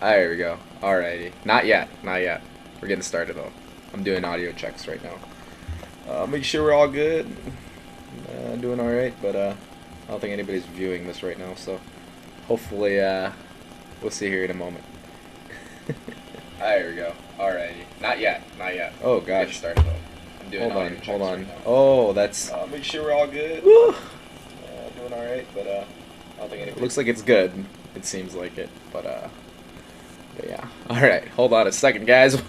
There we go. Alrighty. Not yet. Not yet. We're getting started though. I'm doing audio checks right now. Make sure we're all good. Doing alright, but I don't think anybody's viewing this right now, so hopefully we'll see here in a moment. There we go. Alrighty. Not yet. Not yet. Oh gosh. Getting started though. I'm doing audio checks hold on. Right now. Oh, that's. Make sure we're all good. Doing alright, but I don't think anybody. Looks like it's good. It seems like it, but yeah. Alright, hold on a second, guys.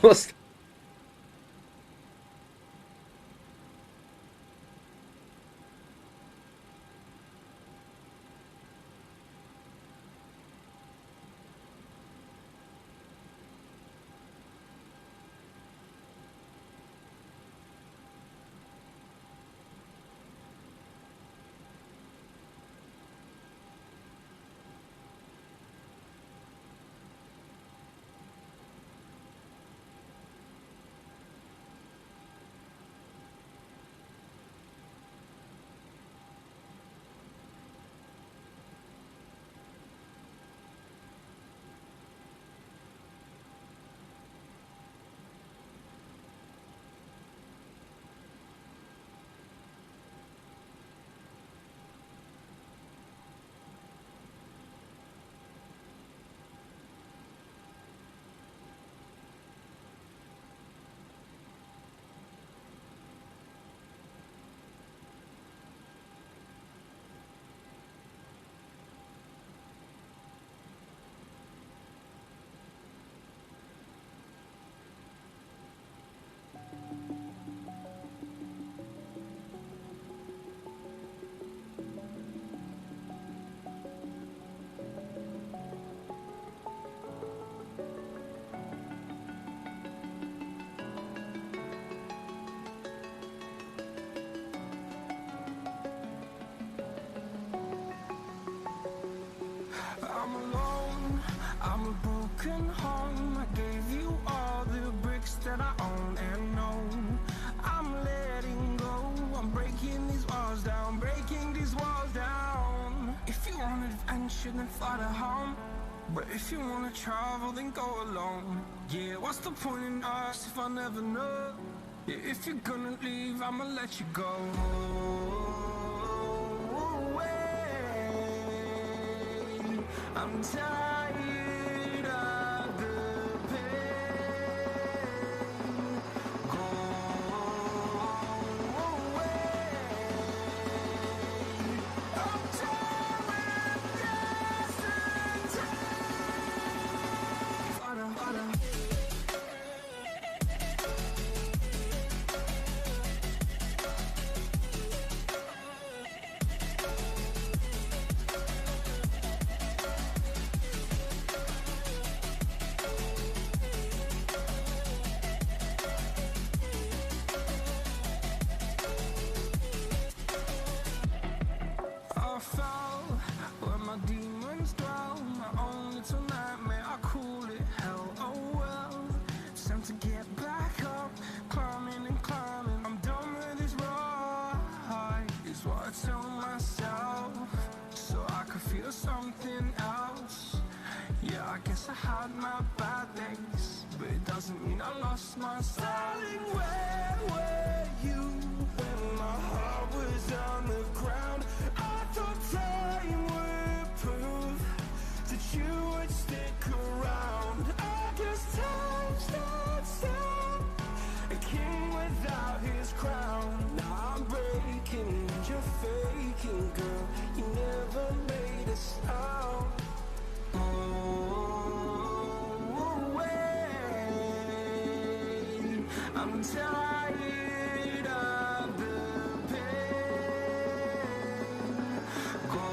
I'm alone, I'm a broken home. I gave you all the bricks that I own and know. I'm letting go, I'm breaking these walls down, breaking these walls down. If you want adventure, then fly to home. But if you wanna travel, then go alone. Yeah, what's the point in us if I never know? Yeah, if you're gonna leave, I'ma let you go. I'm tired of the pain. Go away. I'm tired of guessing time. I fell where my demons dwell. My own little nightmare, I call it hell. Oh well, it's time to get back up, climbing and climbing. I'm done with this ride, is what I tell myself, so I could feel something else. Yeah, I guess I had my bad days, but it doesn't mean I lost my style. Darling, where were you when my heart was on the ground? I thought time would prove that you would stick around. I guess time stands still, a king without his crown. Now I'm breaking, you're faking, girl. You never made a sound. I'm tired of the pain. Go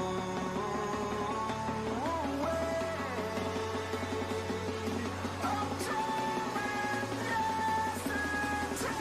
away. I'm tired of guessing time.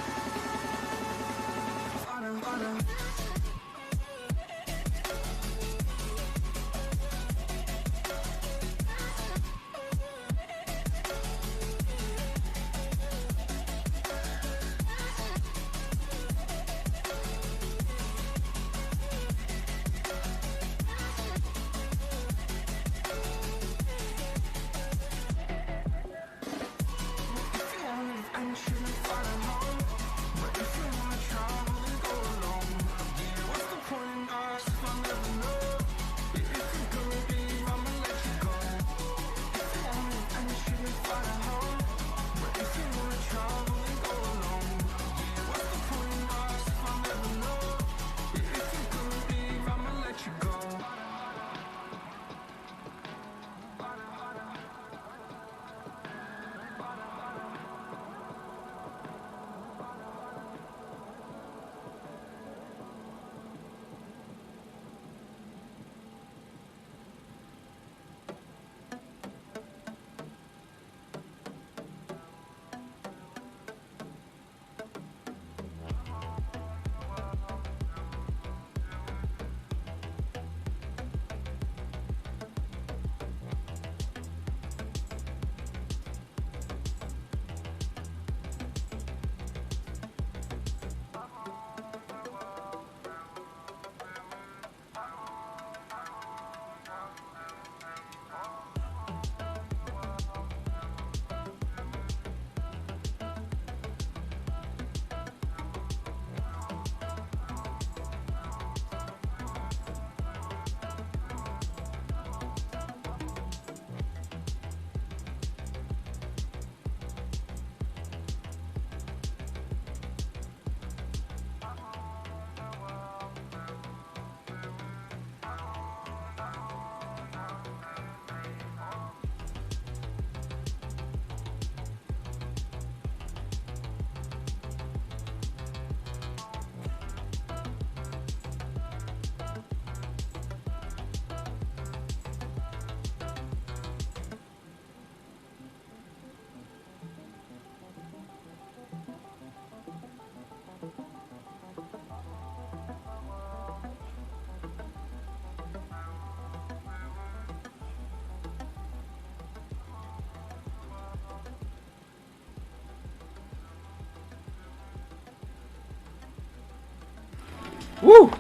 Woo!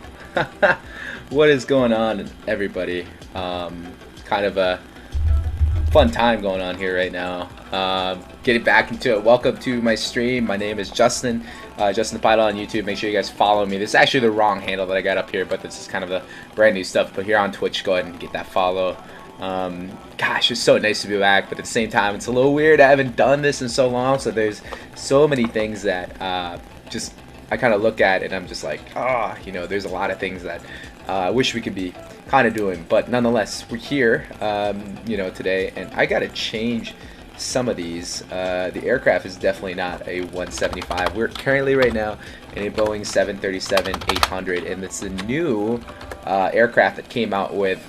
What is going on, everybody? Kind of a fun time going on here right now. Getting back into it. Welcome to my stream. My name is Justin. JustinThePilot on YouTube. Make sure you guys follow me. This is actually the wrong handle that I got up here, but this is kind of the brand new stuff. But here on Twitch, go ahead and get that follow. Gosh, it's so nice to be back, but at the same time, it's a little weird. I haven't done this in so long, so there's so many things that just I kind of look at, and I'm just like, you know, there's a lot of things that I wish we could be kind of doing, but nonetheless, we're here, you know, today, and I gotta change some of these. The aircraft is definitely not a 175. We're currently right now in a Boeing 737-800, and it's a new aircraft that came out with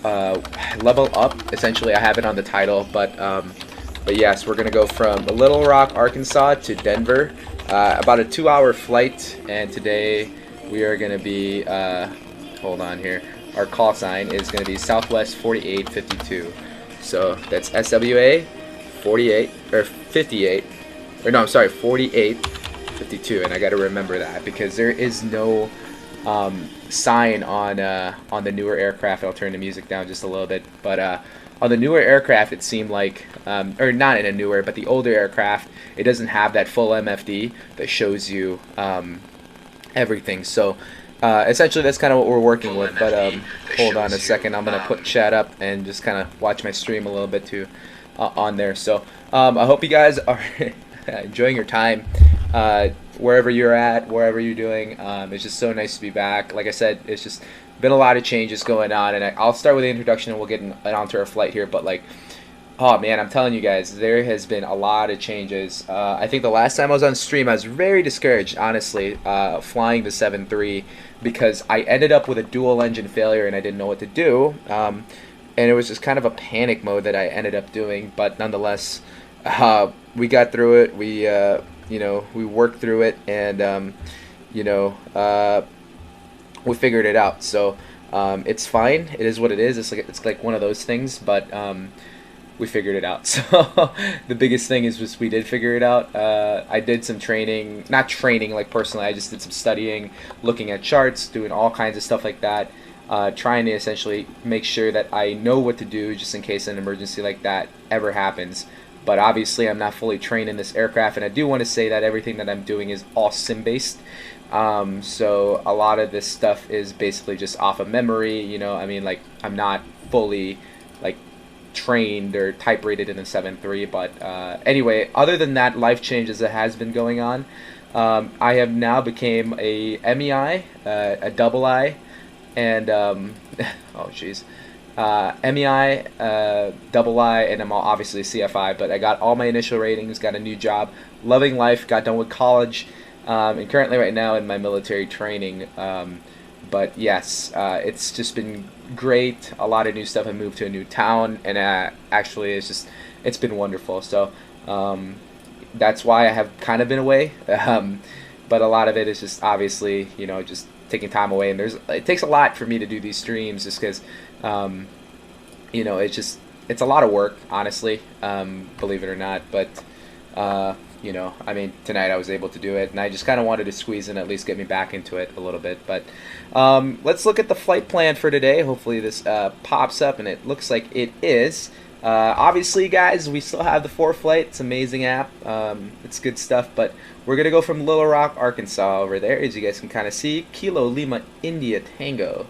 LevelUP. Essentially, I have it on the title, but yes, we're gonna go from Little Rock, Arkansas to Denver, about a 2-hour flight, and today we are gonna be hold on here. Our call sign is gonna be Southwest 4852. So that's SWA 48 or 58, or no, I'm sorry, 4852, and I got to remember that because there is no sign on the newer aircraft. I'll turn the music down just a little bit, but on the newer aircraft, it seemed like, or not in a newer, but the older aircraft, it doesn't have that full MFD that shows you everything. So essentially, that's kind of what we're working with. But hold on a second, I'm gonna put chat up and just kind of watch my stream a little bit too on there. So I hope you guys are enjoying your time wherever you're at, wherever you're doing. It's just so nice to be back. Like I said, it's just been a lot of changes going on, and I'll start with the introduction and we'll get onto our flight here. But like, oh man, I'm telling you guys, there has been a lot of changes. I think the last time I was on stream, I was very discouraged, honestly, flying the 7.3, because I ended up with a dual engine failure and I didn't know what to do. And it was just kind of a panic mode that I ended up doing. But nonetheless, we got through it. We, you know, we worked through it, and you know, we figured it out. So it's fine. It is what it is. It's like one of those things, but we figured it out. So the biggest thing is just we did figure it out. I did some training, not training like personally, I just did some studying, looking at charts, doing all kinds of stuff like that, trying to essentially make sure that I know what to do just in case an emergency like that ever happens. But obviously I'm not fully trained in this aircraft, and I do want to say that everything that I'm doing is all sim based. So a lot of this stuff is basically just off of memory, you know. I mean, like, I'm not fully like trained or type rated in the 7.3, but anyway, other than that, life changes that has been going on. I have now became a MEI, a double I, and oh jeez, MEI, double I, and I'm obviously a CFI, but I got all my initial ratings, got a new job, loving life, got done with college, and currently right now in my military training. But yes, it's just been great. A lot of new stuff. I moved to a new town, and actually it's been wonderful. So that's why I have kind of been away. But a lot of it is just obviously, you know, just taking time away, and it takes a lot for me to do these streams just because you know, it's a lot of work, honestly, believe it or not. But you know, I mean, tonight I was able to do it, and I just kind of wanted to squeeze in, at least get me back into it a little bit. But let's look at the flight plan for today. Hopefully this pops up, and it looks like it is. Obviously, guys, we still have the 4 flight. It's an amazing app. It's good stuff, but we're going to go from Little Rock, Arkansas over there, as you guys can kind of see. Kilo Lima India Tango.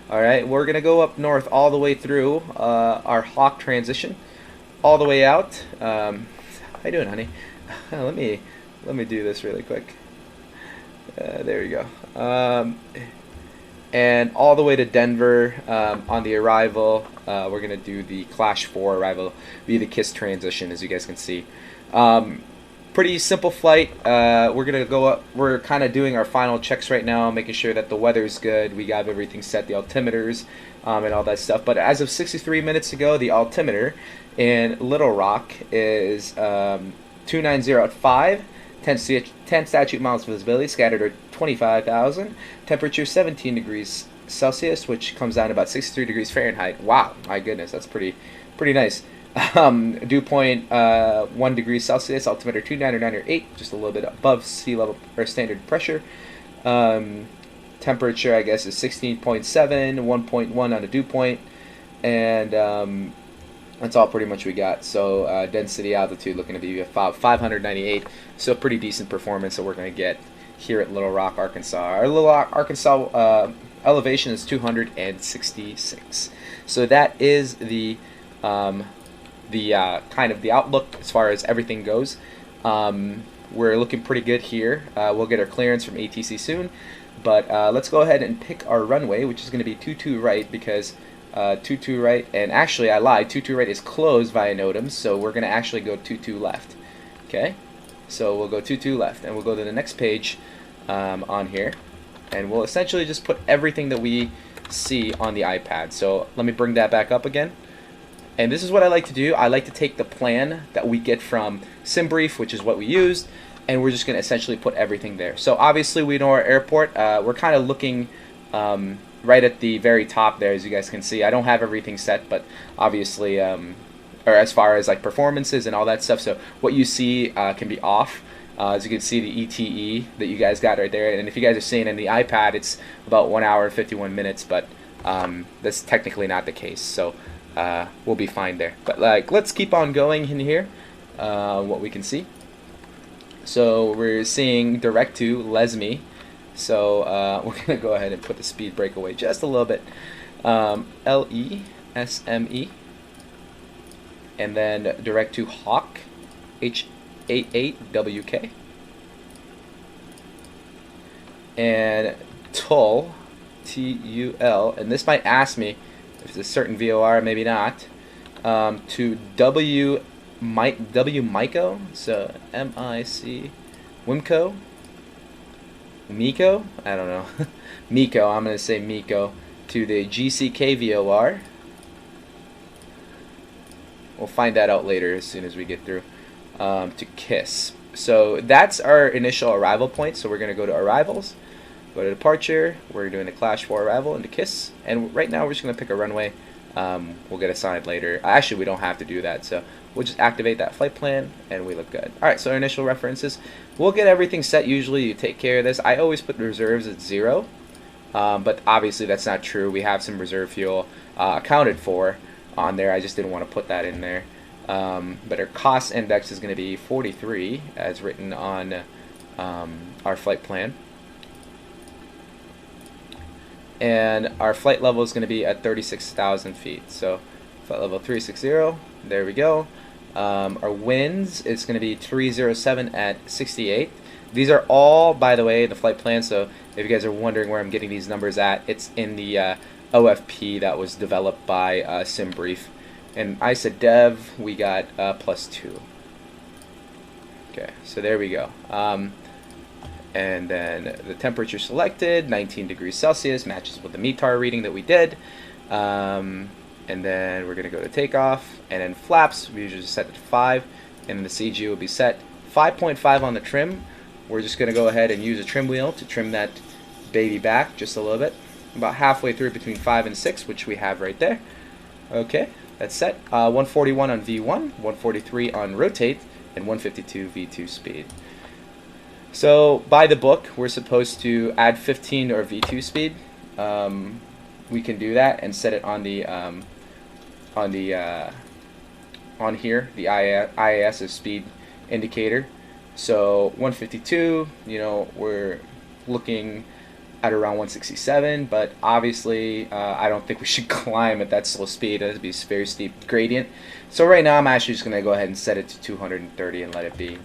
All right, we're going to go up north all the way through our Hawk transition, all the way out. How you doing, honey? let me do this really quick. There we go. And all the way to Denver. On the arrival, we're gonna do the Clash 4 arrival, be the KISS transition, as you guys can see. Pretty simple flight. We're gonna go up. We're kind of doing our final checks right now, making sure that the weather's good. We got everything set, the altimeters, and all that stuff. But as of 63 minutes ago, the altimeter in Little Rock is 290 at 5, 10 statute miles visibility, scattered at 25,000, temperature 17 degrees Celsius, which comes down to about 63 degrees Fahrenheit. Wow, my goodness, that's pretty nice. Dew point 1 degree Celsius, altimeter 299.8, just a little bit above sea level or standard pressure. Temperature, I guess, is 16.7, 1.1 on the dew point, and that's all pretty much we got. So density, altitude, looking to be about 598. So pretty decent performance that we're going to get here at Little Rock, Arkansas. Our Little Rock, Arkansas elevation is 266. So that is the kind of the outlook as far as everything goes. We're looking pretty good here. We'll get our clearance from ATC soon, but let's go ahead and pick our runway, which is going to be 22 right, because 22 right, and actually I lied, 22 right is closed via NOTAM, so we're going to actually go 22 left. Okay, so we'll go 22 left, and we'll go to the next page on here, and we'll essentially just put everything that we see on the iPad. So let me bring that back up again. And this is what I like to do. I like to take the plan that we get from SimBrief, which is what we used, and we're just going to essentially put everything there. So obviously we know our airport. We're kind of looking right at the very top there, as you guys can see. I don't have everything set, but obviously, or as far as like performances and all that stuff, so what you see can be off. As you can see, the ETE that you guys got right there, and if you guys are seeing in the iPad, it's about 1 hour and 51 minutes, but that's technically not the case, so we'll be fine there. But like, let's keep on going in here, what we can see. So we're seeing direct to Lesme. So we're going to go ahead and put the speed brake away just a little bit. LESME. And then direct to Hawk, H88WK. And Tull, TUL. And this might ask me if it's a certain VOR, maybe not. To WMICO, so MIC, Wimco. Miko? I don't know. Miko, I'm going to say Miko. To the GCK VOR. We'll find that out later as soon as we get through. To KISS. So that's our initial arrival point. So we're going to go to arrivals, go to departure. We're doing a clash for arrival into KISS. And right now we're just going to pick a runway. We'll get assigned later. Actually, we don't have to do that. So we'll just activate that flight plan and we look good. Alright, so our initial references. We'll get everything set. Usually you take care of this. I always put reserves at 0. But obviously that's not true. We have some reserve fuel accounted for on there. I just didn't want to put that in there. But our cost index is going to be 43 as written on our flight plan. And our flight level is going to be at 36,000 feet. So flight level 360, there we go. Our winds is going to be 307 at 68. These are all, by the way, the flight plan. So if you guys are wondering where I'm getting these numbers at, it's in the OFP that was developed by SimBrief. And ISA Dev, we got +2. Okay, so there we go. And then the temperature selected, 19 degrees Celsius, matches with the METAR reading that we did. And then we're going to go to takeoff. And then flaps, we usually set it to 5. And then the CG will be set 5.5 on the trim. We're just going to go ahead and use a trim wheel to trim that baby back just a little bit. About halfway through between 5 and 6, which we have right there. Okay, that's set. 141 on V1, 143 on rotate, and 152 V2 speed. So by the book, we're supposed to add 15 to our V2 speed. We can do that and set it on the on here, the IAS speed indicator. So 152, you know, we're looking at around 167, but obviously I don't think we should climb at that slow speed. That would be a very steep gradient. So right now I'm actually just going to go ahead and set it to 230 and let it be.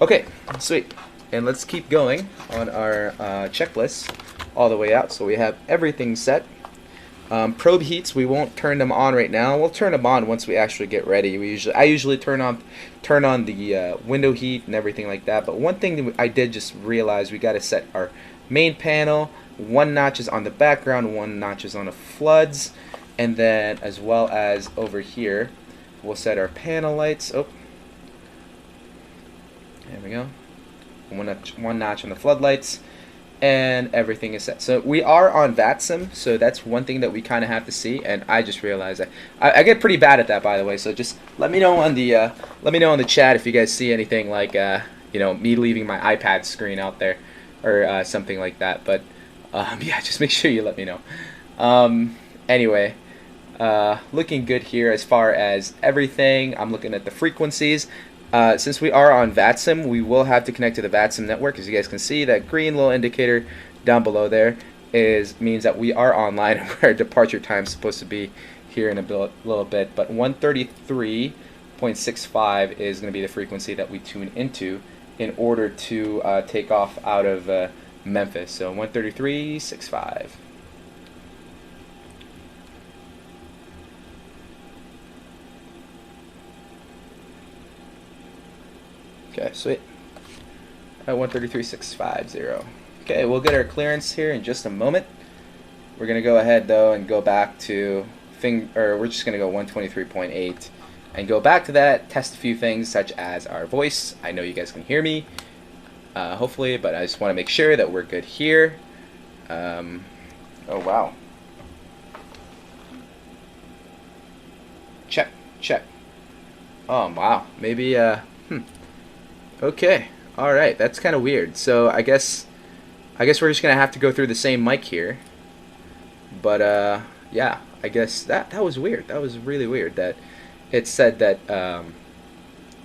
Okay, sweet. And let's keep going on our checklist all the way out. So we have everything set. Probe heats, we won't turn them on right now. We'll turn them on once we actually get ready. I usually turn on the window heat and everything like that. But one thing that I did just realize, we got to set our main panel. 1 notch is on the background, 1 notch is on the floods, and then as well as over here, we'll set our panel lights. Oh, there we go. 1 notch on the floodlights, and everything is set. So we are on VATSIM, so that's one thing that we kind of have to see. And I just realized that I get pretty bad at that, by the way. So just let me know on the chat if you guys see anything like you know, me leaving my iPad screen out there. or something like that. But yeah, just make sure you let me know. Anyway, looking good here as far as everything. I'm looking at the frequencies. Since we are on VATSIM, we will have to connect to the VATSIM network. As you guys can see, that green little indicator down below there means that we are online and where our departure time is supposed to be here in a little bit. But 133.65 is going to be the frequency that we tune into in order to take off out of Memphis. So 133.65. Okay, sweet. At 133.650. Okay, we'll get our clearance here in just a moment. We're gonna go ahead though and go back to we're just gonna go 123.8 and go back to that, test a few things such as our voice. I know you guys can hear me, hopefully, but I just want to make sure that we're good here. Oh wow. Check, check. Oh wow, maybe okay, all right, that's kind of weird. So I guess we're just gonna have to go through the same mic here. But yeah, I guess that was weird. That was really weird that it said that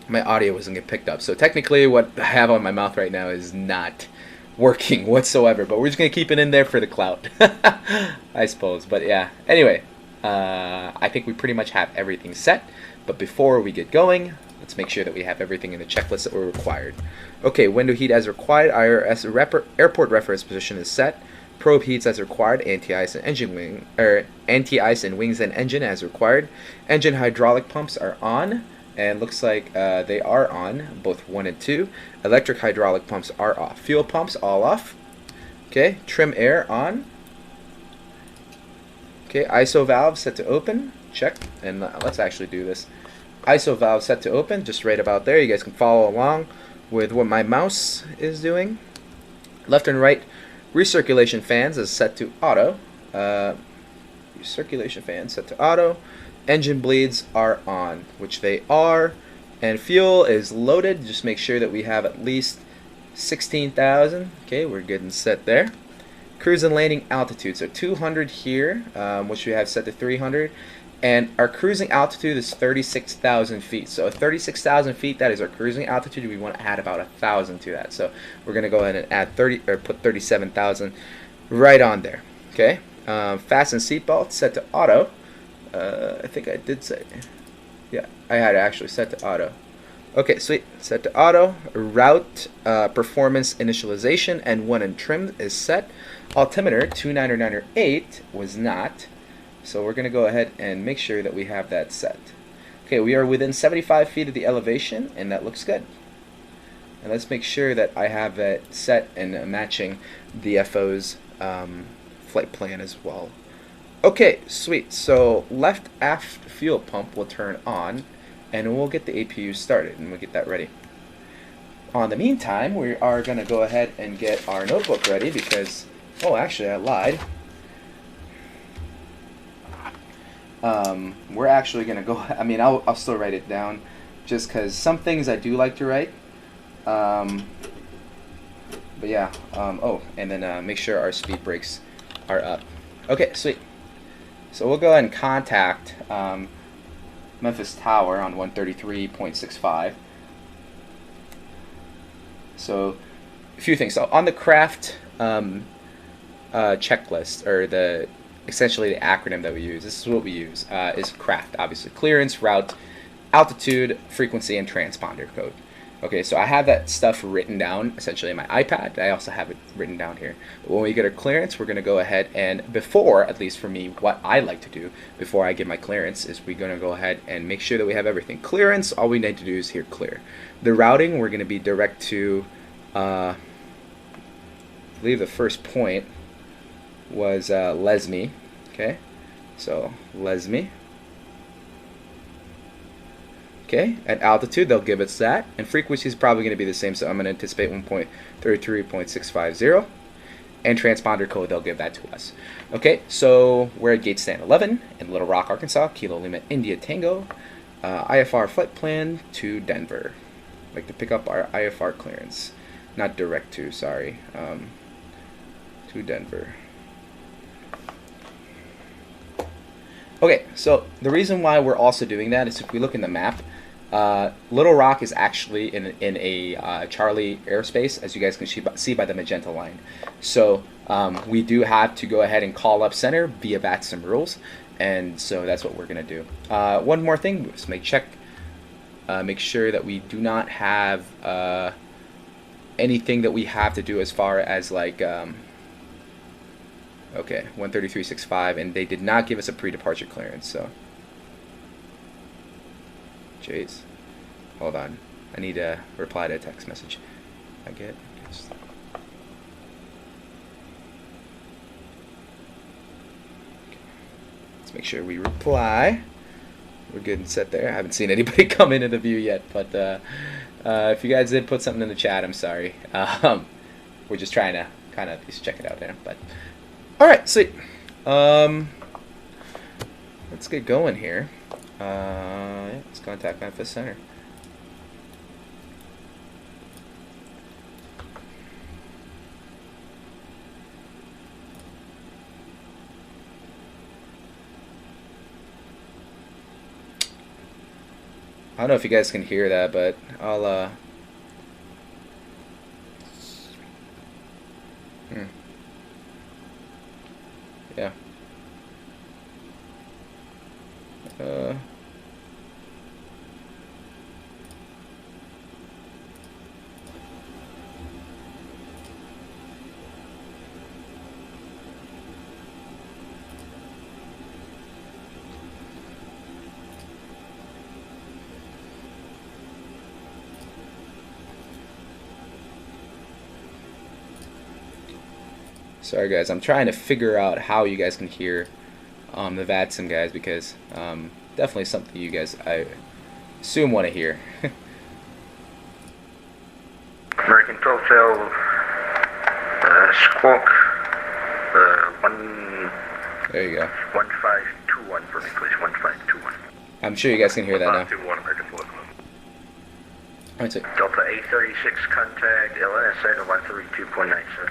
my audio wasn't getting picked up. So technically, what I have on my mouth right now is not working whatsoever. But we're just gonna keep it in there for the clout, I suppose. But yeah, anyway, I think we pretty much have everything set. But before we get going, let's make sure that we have everything in the checklist that we're required. Okay, window heat as required. IRS airport reference position is set. Probe heats as required. Anti-ice and engine wing, anti-ice and wings and engine as required. Engine hydraulic pumps are on, and looks like they are on, both 1 and 2. Electric hydraulic pumps are off. Fuel pumps all off. Okay, trim air on. Okay, ISO valve set to open. Check. And let's actually do this. ISO valve set to open, just right about there. You guys can follow along with what my mouse is doing. Left and right recirculation fans is set to auto. Recirculation fans set to auto. Engine bleeds are on, which they are. And fuel is loaded. Just make sure that we have at least 16,000. Okay, we're good and set there. Cruise and landing altitude, so 200 here, which we have set to 300. And our cruising altitude is 36,000 feet. So 36,000 feet, that is our cruising altitude. We want to add about 1,000 to that. So we're going to go ahead and add put 37,000 right on there. Okay. Fasten seatbelt set to auto. I think I did say. Yeah, I had it actually set to auto. Okay, sweet. Set to auto. Route performance initialization and 1 and trim is set. Altimeter 29908 was not. So we're going to go ahead and make sure that we have that set. Okay, we are within 75 feet of the elevation, and that looks good. And let's make sure that I have that set and matching the FO's flight plan as well. Okay, sweet. So left aft fuel pump will turn on, and we'll get the APU started, and we'll get that ready. On the meantime, we are going to go ahead and get our notebook ready because, oh, actually, I lied. We're actually going to go, I mean, I'll still write it down just because some things I do like to write. But yeah, oh, and then make sure our speed brakes are up. Okay, sweet. So we'll go ahead and contact Memphis Tower on 133.65. So a few things. So on the craft checklist, or essentially the acronym that we use, this is what we use, is CRAFT, obviously. Clearance, route, altitude, frequency, and transponder code. Okay, so I have that stuff written down essentially in my iPad. I also have it written down here. But when we get our clearance, we're going to go ahead and before, at least for me, what I like to do before I get my clearance is we're going to go ahead and make sure that we have everything. Clearance, all we need to do is here clear. The routing, we're going to be direct to, I believe the first point was Lesme. Okay, so Lesme. Okay, at altitude they'll give us that, and frequency is probably going to be the same, so I'm going to anticipate 1.33.650, and transponder code they'll give that to us. Okay, so we're at gate stand 11 in Little Rock, Arkansas, Kilo Lima India Tango, IFR flight plan to Denver. I'd like to pick up our IFR clearance. not direct to, sorry, to Denver. Okay, so the reason why we're also doing that is if we look in the map, Little Rock is actually in a Charlie airspace, as you guys can see by the magenta line. So we do have to go ahead and call up center via VATSIM rules, and so that's what we're gonna do. One more thing, just make sure that we do not have anything that we have to do as far as like okay, 133.65, and they did not give us a pre-departure clearance, so jeez. Hold on. I need to reply to a text message. I get. Let's make sure we reply. We're good and set there. I haven't seen anybody come into the view yet, but if you guys did put something in the chat, I'm sorry. We're just trying to kind of just check it out there. But all right, sweet. Let's get going here. Yeah, let's contact Memphis Center. I don't know if you guys can hear that, but I'll yeah. Sorry guys, I'm trying to figure out how you guys can hear the VATSIM guys, because definitely something you guys, I assume, want to hear. American 12 tail, squawk, 1. There you go. 1521 for me, please. 1521. I'm sure you guys can hear that now. 521 American 12. Alright, so Delta 836, contact LNSN 132.97.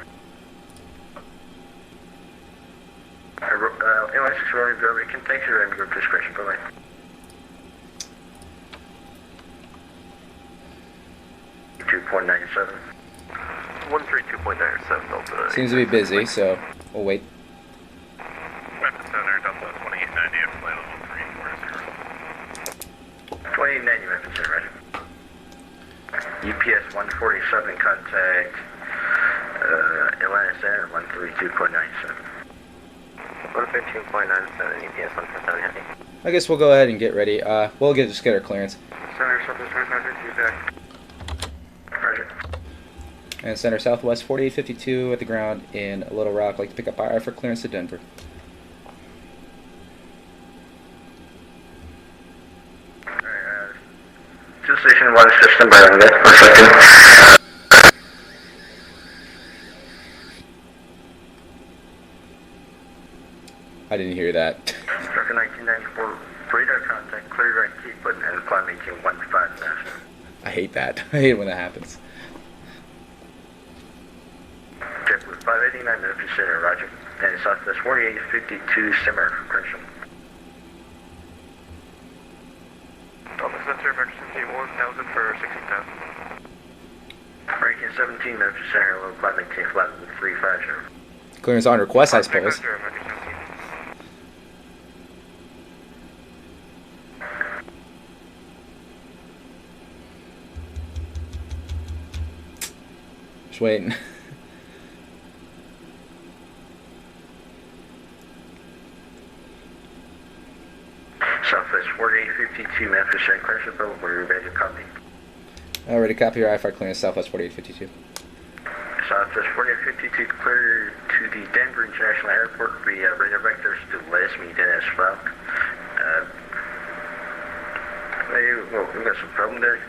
LNS running group, can take your running group discretion, bye-bye. .97. 132.97 Delta. seems to be busy, so we'll wait. Memphis Center, Delta 2890 at flight level 340. 2890 Memphis Center, right? UPS 147, contact Atlanta Center 132.97. 115.97 UPS 147. I guess we'll go ahead and get ready. We'll just get our clearance. Center Southwest 500, feedback. Roger. And Center Southwest 4852 at the ground in Little Rock. Like to pick up our for clearance to Denver. Alright, to Station 1 system by 1 second. I didn't hear that. Trucker 1994, radar contact, clear right key button, and climb 1815 national. I hate that. I hate it when that happens. JetBlue 589 Memphis Center, roger. And Southwest 4852, Simmer, correction. Delta Center, emergency 1000 for 16,000. Hurricane 17 Memphis Center, low climb 18 flat with 350. Clearance on request, I suppose. Just waiting. Southwest 4852 Memphis Center, correction, but we're ready to copy. Already copy your IFR clearance, Southwest 4852. Southwest 4852 clear to the Denver International Airport via radar vectors to Les Medan as well. Well, we've got some problem there.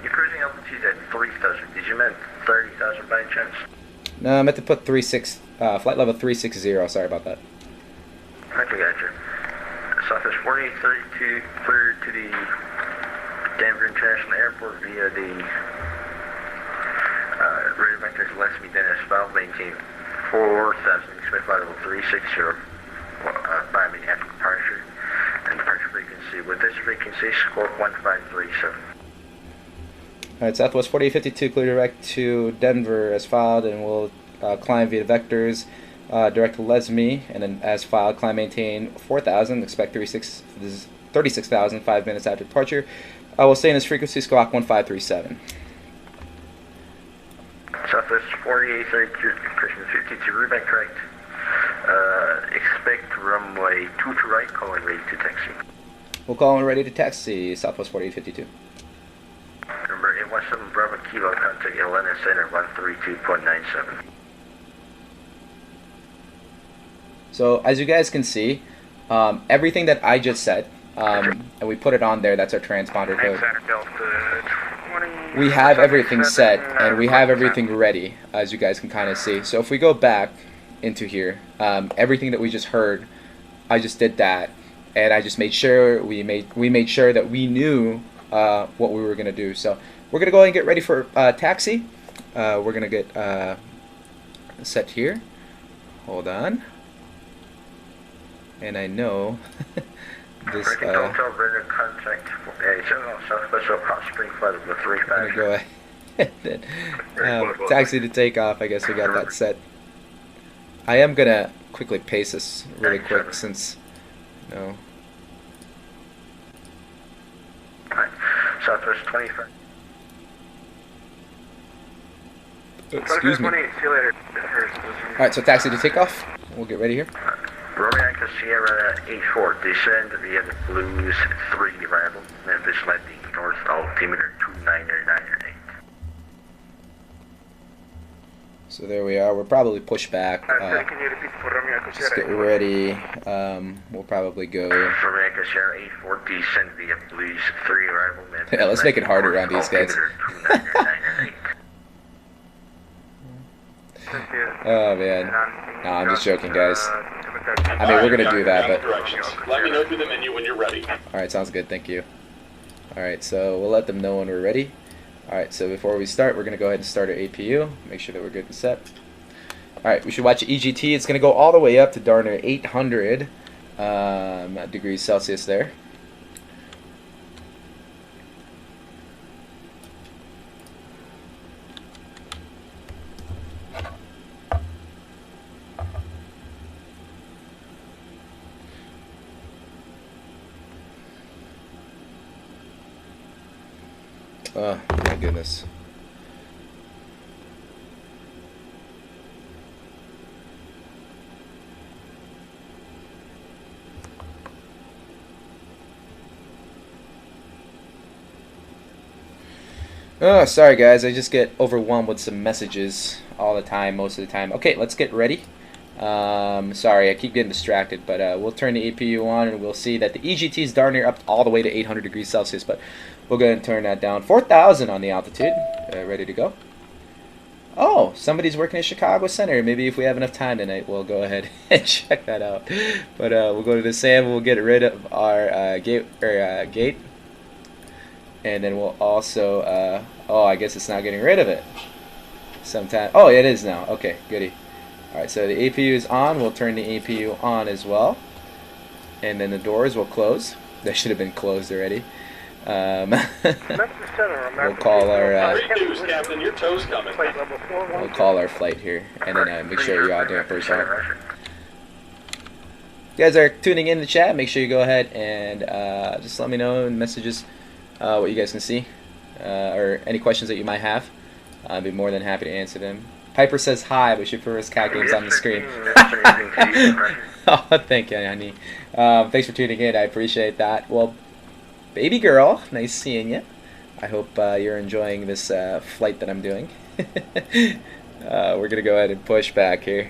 You're cruising altitude at 3,000. Did you mean 30,000 by chance? No, I meant to put flight level 360. Sorry about that. Okay, gotcha. Southwest 4832 clear to the Denver International Airport via the radar valve, maintain 4,000, expect flight level 360, 5 minutes after departure, and departure frequency, with this frequency, score 1537. Alright, Southwest 4852, clear direct to Denver as filed, and we'll climb via vectors, direct to Lesme, and then as filed, climb maintain 4,000, expect 36,000, 5 minutes after departure. We'll stay in this frequency, squawk 1537. Southwest 4832, Christian 52, route correct. Expect runway 2 to right, calling ready to taxi. We'll call in ready to taxi, Southwest 4852. Number 817 Bravo Kilo, contact Atlanta Center 132.97. So as you guys can see, everything that I just said, and we put it on there, that's our transponder code. We have everything set, and we have everything ready, as you guys can kind of see. So if we go back into here, everything that we just heard, I just did that, and I just made sure we made sure that we knew what we were gonna do. So we're gonna go ahead and get ready for taxi. We're gonna get set here. Hold on. And I know this. I'm gonna go ahead and taxi to takeoff. I guess we got that set. I am gonna quickly pace this really quick since no. Southwest 25. Excuse me. See you later. Alright, so taxi to takeoff. We'll get ready here. Romeo Echo Sierra 84, descend via the Blues 3 arrival, Memphis landing north altimeter 29998. So there we are. We'll probably push back. Can you repeat for Romeo Echo Just Sierra? get ready. We'll probably go. Romeo Echo Sierra 84, descend via Blues 3 arrival, Memphis Yeah, let's make it harder landing on these guys. altimeter 29998. Oh man. No, I'm just joking, guys. I mean, we're gonna do that, but. Let me know through the menu when you're ready. Alright, sounds good. Thank you. Alright, so we'll let them know when we're ready. Alright, so before we start, we're gonna go ahead and start our APU. Make sure that we're good and set. Alright, we should watch EGT. It's gonna go all the way up to darn near 800 degrees Celsius there. Oh my goodness. Oh, sorry guys, I just get overwhelmed with some messages all the time, most of the time. Okay, let's get ready. Sorry, I keep getting distracted, but we'll turn the APU on and we'll see that the EGT is darn near up all the way to 800 degrees Celsius, but we'll go ahead and turn that down. 4,000 on the altitude, ready to go. Oh, somebody's working at Chicago Center. Maybe if we have enough time tonight, we'll go ahead and check that out. But we'll go to the SAM, we'll get rid of our gate, and then we'll also, oh, I guess it's not getting rid of it. Sometime, oh, it is now. Okay, goody. Alright, so the APU is on. We'll turn the APU on as well. And then the doors will close. They should have been closed already. We'll call our Great news, Captain. Your tow's coming. we'll call our flight here, and then make sure you all do it first. You guys are tuning in the chat. Make sure you go ahead and just let me know in messages what you guys can see or any questions that you might have. I'd be more than happy to answer them. Piper says hi, but she prefers cat games on the screen. Oh, thank you, honey. Thanks for tuning in. I appreciate that. Well, baby girl, nice seeing you. I hope you're enjoying this flight that I'm doing. We're going to go ahead and push back here.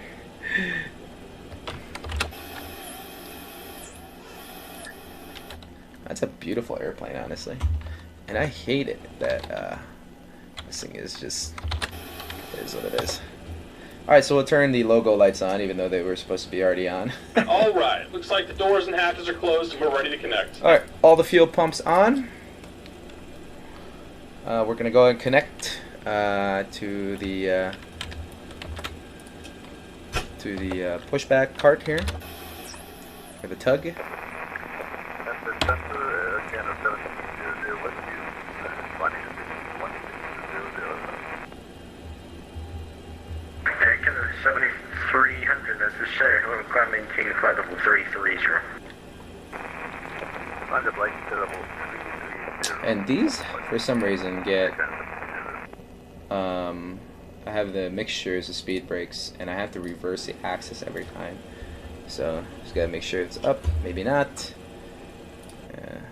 That's a beautiful airplane, honestly. And I hate it that this thing is just... It is what it is. Alright, so we'll turn the logo lights on, even though they were supposed to be already on. Alright, looks like the doors and hatches are closed and we're ready to connect. Alright, all the fuel pumps on. We're going to go ahead and connect to the to the pushback cart here, or the tug. Taking the 7300 necessary, we'll climb maintain flight level 330. And these, for some reason, get I have the mixtures of speed brakes, and I have to reverse the axis every time. So just gotta make sure it's up. Maybe not. There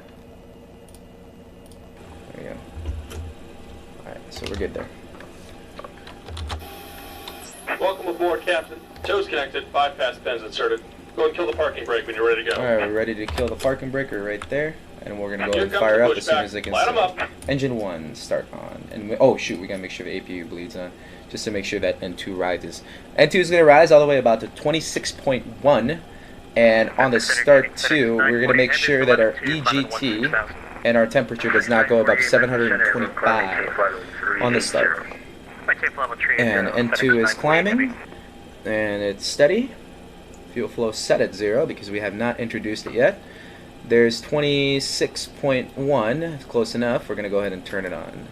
we go. All right, so we're good there. Welcome aboard, Captain. Toes connected, bypass pins inserted. Go and kill the parking brake when you're ready to go. Alright, we're ready to kill the parking brake. We're right there. And we're going to go Here and comes fire the up as soon pushback. as I can Light 'em up. Engine 1, start on. And oh shoot, we got to make sure the APU bleeds on. Just to make sure that N2 rises. N2 is going to rise all the way about to 26.1. And on the start 2, we're going to make sure that our EGT and our temperature does not go above 725 on the start. And N2 is climbing. And it's steady. Fuel flow set at 0 because we have not introduced it yet. There's 26.1, it's close enough. We're going to go ahead and turn it on.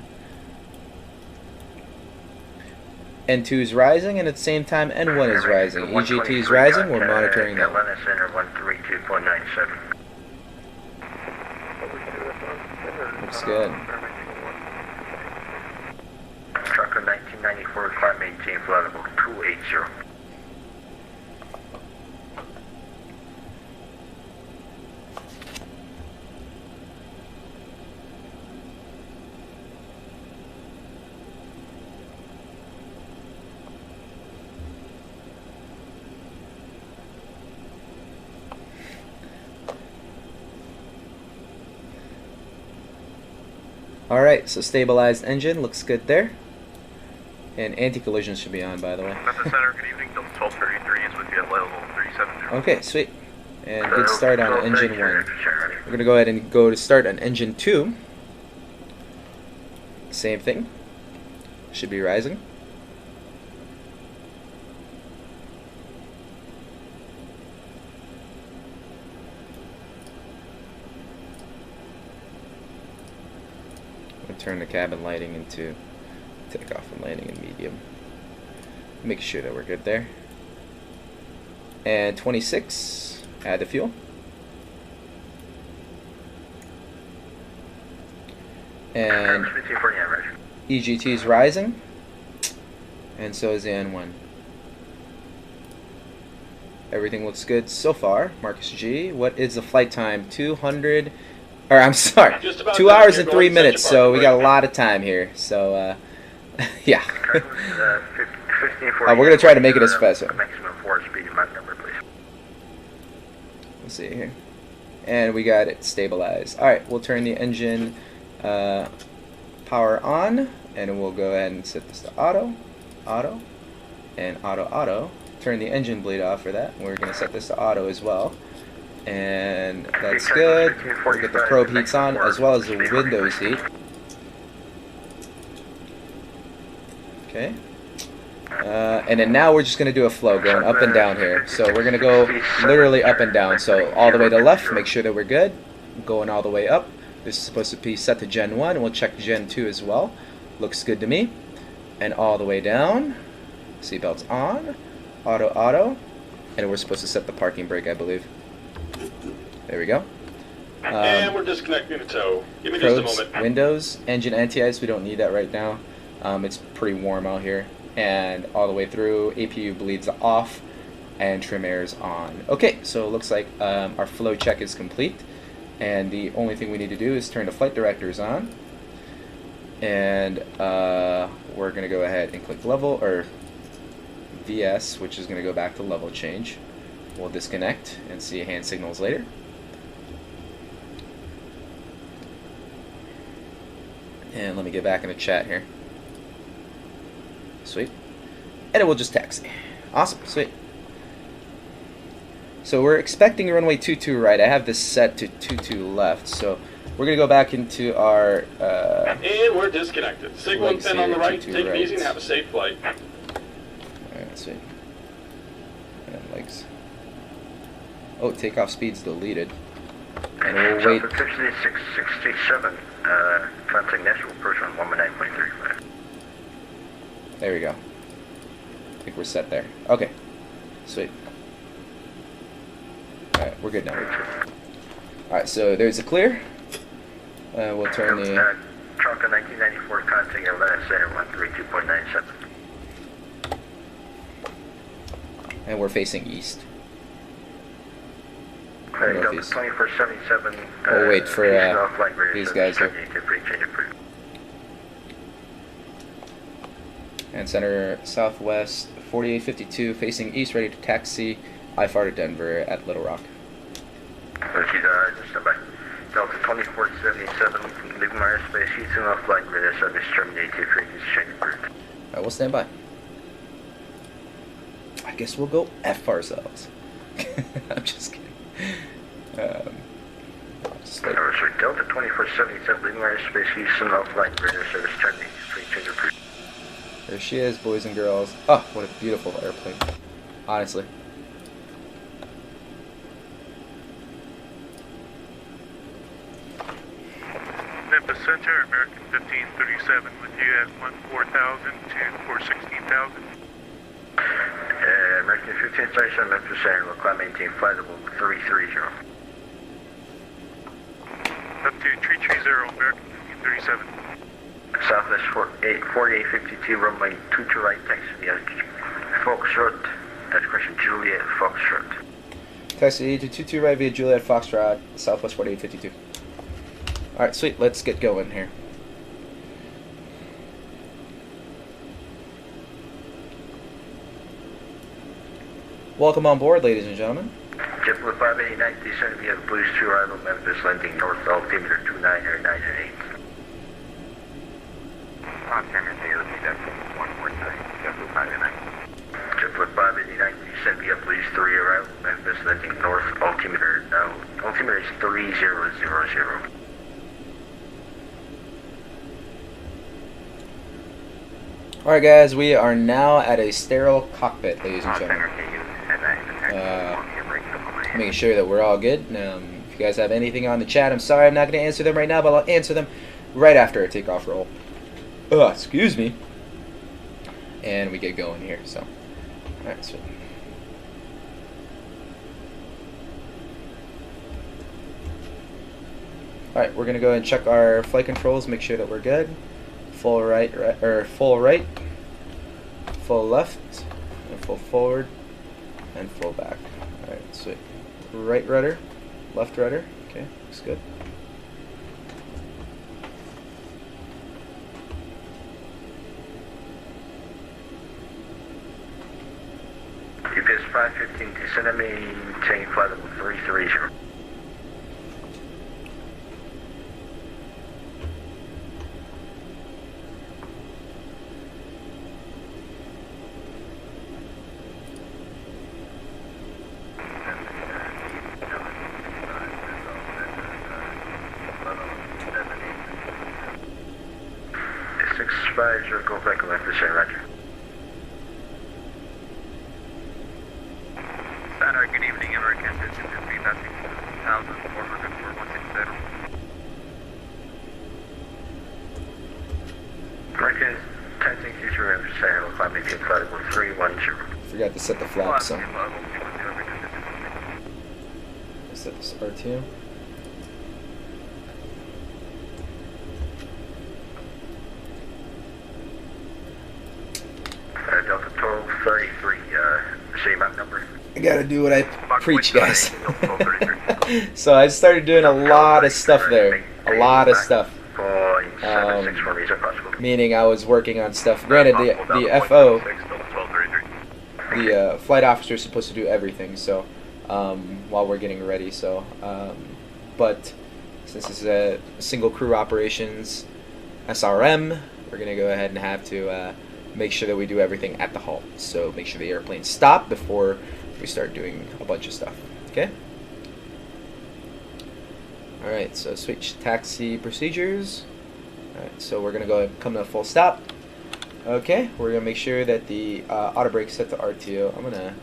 N2 is rising, and at the same time N1 is rising. EGT is rising, we're monitoring that. Atlanta Center 132.97. Looks good. Trucker 1994, climb maintain flight level 280. Alright, so stabilized engine, looks good there. And anti-collision should be on, by the way. Atlanta Center, good evening. 1233 is with you at level 370. Okay, sweet. And good start on engine 1. We're going to go ahead and go to start on engine 2. Same thing. Should be rising. Turn the cabin lighting into takeoff and landing in medium. Make sure that we're good there. And 26, add the fuel. And EGT is rising, and so is the N1. Everything looks good so far. Marcus G, what is the flight time? 200. Or I'm sorry, 2 hours and 3 minutes, so we got a lot of time here. So, yeah. We're going to try to make it as fast. Let's see here. And we got it stabilized. Alright, we'll turn the engine power on, and we'll go ahead and set this to auto, auto, and auto, auto. Turn the engine bleed off for that. We're going to set this to auto as well. And that's good. We'll get the probe heats on as well as the windows heat. Okay. And then now we're just going to do a flow going up and down here. So we're going to go literally up and down. So all the way to left, make sure that we're good. Going all the way up. This is supposed to be set to Gen 1. We'll check Gen 2 as well. Looks good to me. And all the way down. Seatbelts on. Auto, auto. And we're supposed to set the parking brake, I believe. There we go. And we're disconnecting the tow. Give me Probes, just a moment. windows, engine anti-ice, we don't need that right now. It's pretty warm out here. And all the way through, APU bleeds off, and trim air is on. Okay, so it looks like our flow check is complete. And the only thing we need to do is turn the flight directors on. And we're going to go ahead and click level, or VS, which is going to go back to level change. We'll disconnect and see hand signals later. And let me get back in the chat here. Sweet. And it will just taxi. Awesome, sweet. So we're expecting runway 22 right. I have this set to 22 left. So we're going to go back into our... and we're disconnected. Signal and pin on the right. Take it easy and have a safe flight. Alright, sweet. And legs. Oh, takeoff speed's deleted. And we'll wait. South 667, contact national approach on 119.35. There we go. I think we're set there. Okay. Sweet. Alright, we're good now. Alright, so there's a clear. We'll turn the... Trunka 1994, contact Atlanta Center 132.97. And we're facing east. Delta 2477. We'll wait for these guys here. And center southwest 4852, facing east, ready to taxi IFR to Denver at Little Rock. Delta 2477, leaving my airspace, Houston off flight radar service terminated to frequency change approved. Alright, we'll stand by. I guess we'll go F ourselves. I'm just kidding. Delta 2477, leaving my airspace, Houston off flight radar service terminated to frequency change approved. There she is, boys and girls. Oh, what a beautiful airplane. Honestly. Memphis Center, American 1537 with you at 14,000 to 416,000. American 1537, Memphis Center, will climb maintain flight level 330. Up to 330, American 1537. Southwest 4852, runway 22 right, taxi via Foxtrot. That's question Juliet Foxtrot. Taxi to 22 right via Juliet Foxtrot, Southwest 4852. Alright, sweet, let's get going here. Welcome on board, ladies and gentlemen. JetBlue 589, descend via Blues 2 arrival, Memphis, landing north, altimeter 29998. JetBlue 589, descend via Blues 3 arrival, Memphis, landing north, altimeter is 3000. Alright guys, we are now at a sterile cockpit, ladies and gentlemen. Making sure that we're all good. If you guys have anything on the chat, I'm sorry I'm not going to answer them right now, but I'll answer them right after a takeoff roll. Excuse me. And we get going here, so. Alright, sweet. Alright, we're going to go ahead and check our flight controls, make sure that we're good. Full right, full right, full left, and full forward, and full back. Alright, sweet. Right rudder, left rudder. Okay, looks good. UPS 515, descend and maintain flight level 330. Go back and let this in, Roger. Center, good evening, American 1553, passing 1,400 for 167. American 1063, Memphis Center, will climb maintain flight level 310. Forgot to set the flaps, so. Set this R2. Delta 1233, same map number. I gotta do what I preach, guys. So I started doing a lot of stuff there. A lot of stuff. Meaning I was working on stuff. Granted, the FO, the flight officer is supposed to do everything, so while we're getting ready, so but since this is a single crew operations SRM, we're gonna go ahead and have to make sure that we do everything at the halt. So make sure the airplanes stop before we start doing a bunch of stuff. Okay? Alright, so switch taxi procedures. Alright, so we're going to go ahead and come to a full stop. Okay, we're going to make sure that the auto brake set to RTO. I'm going to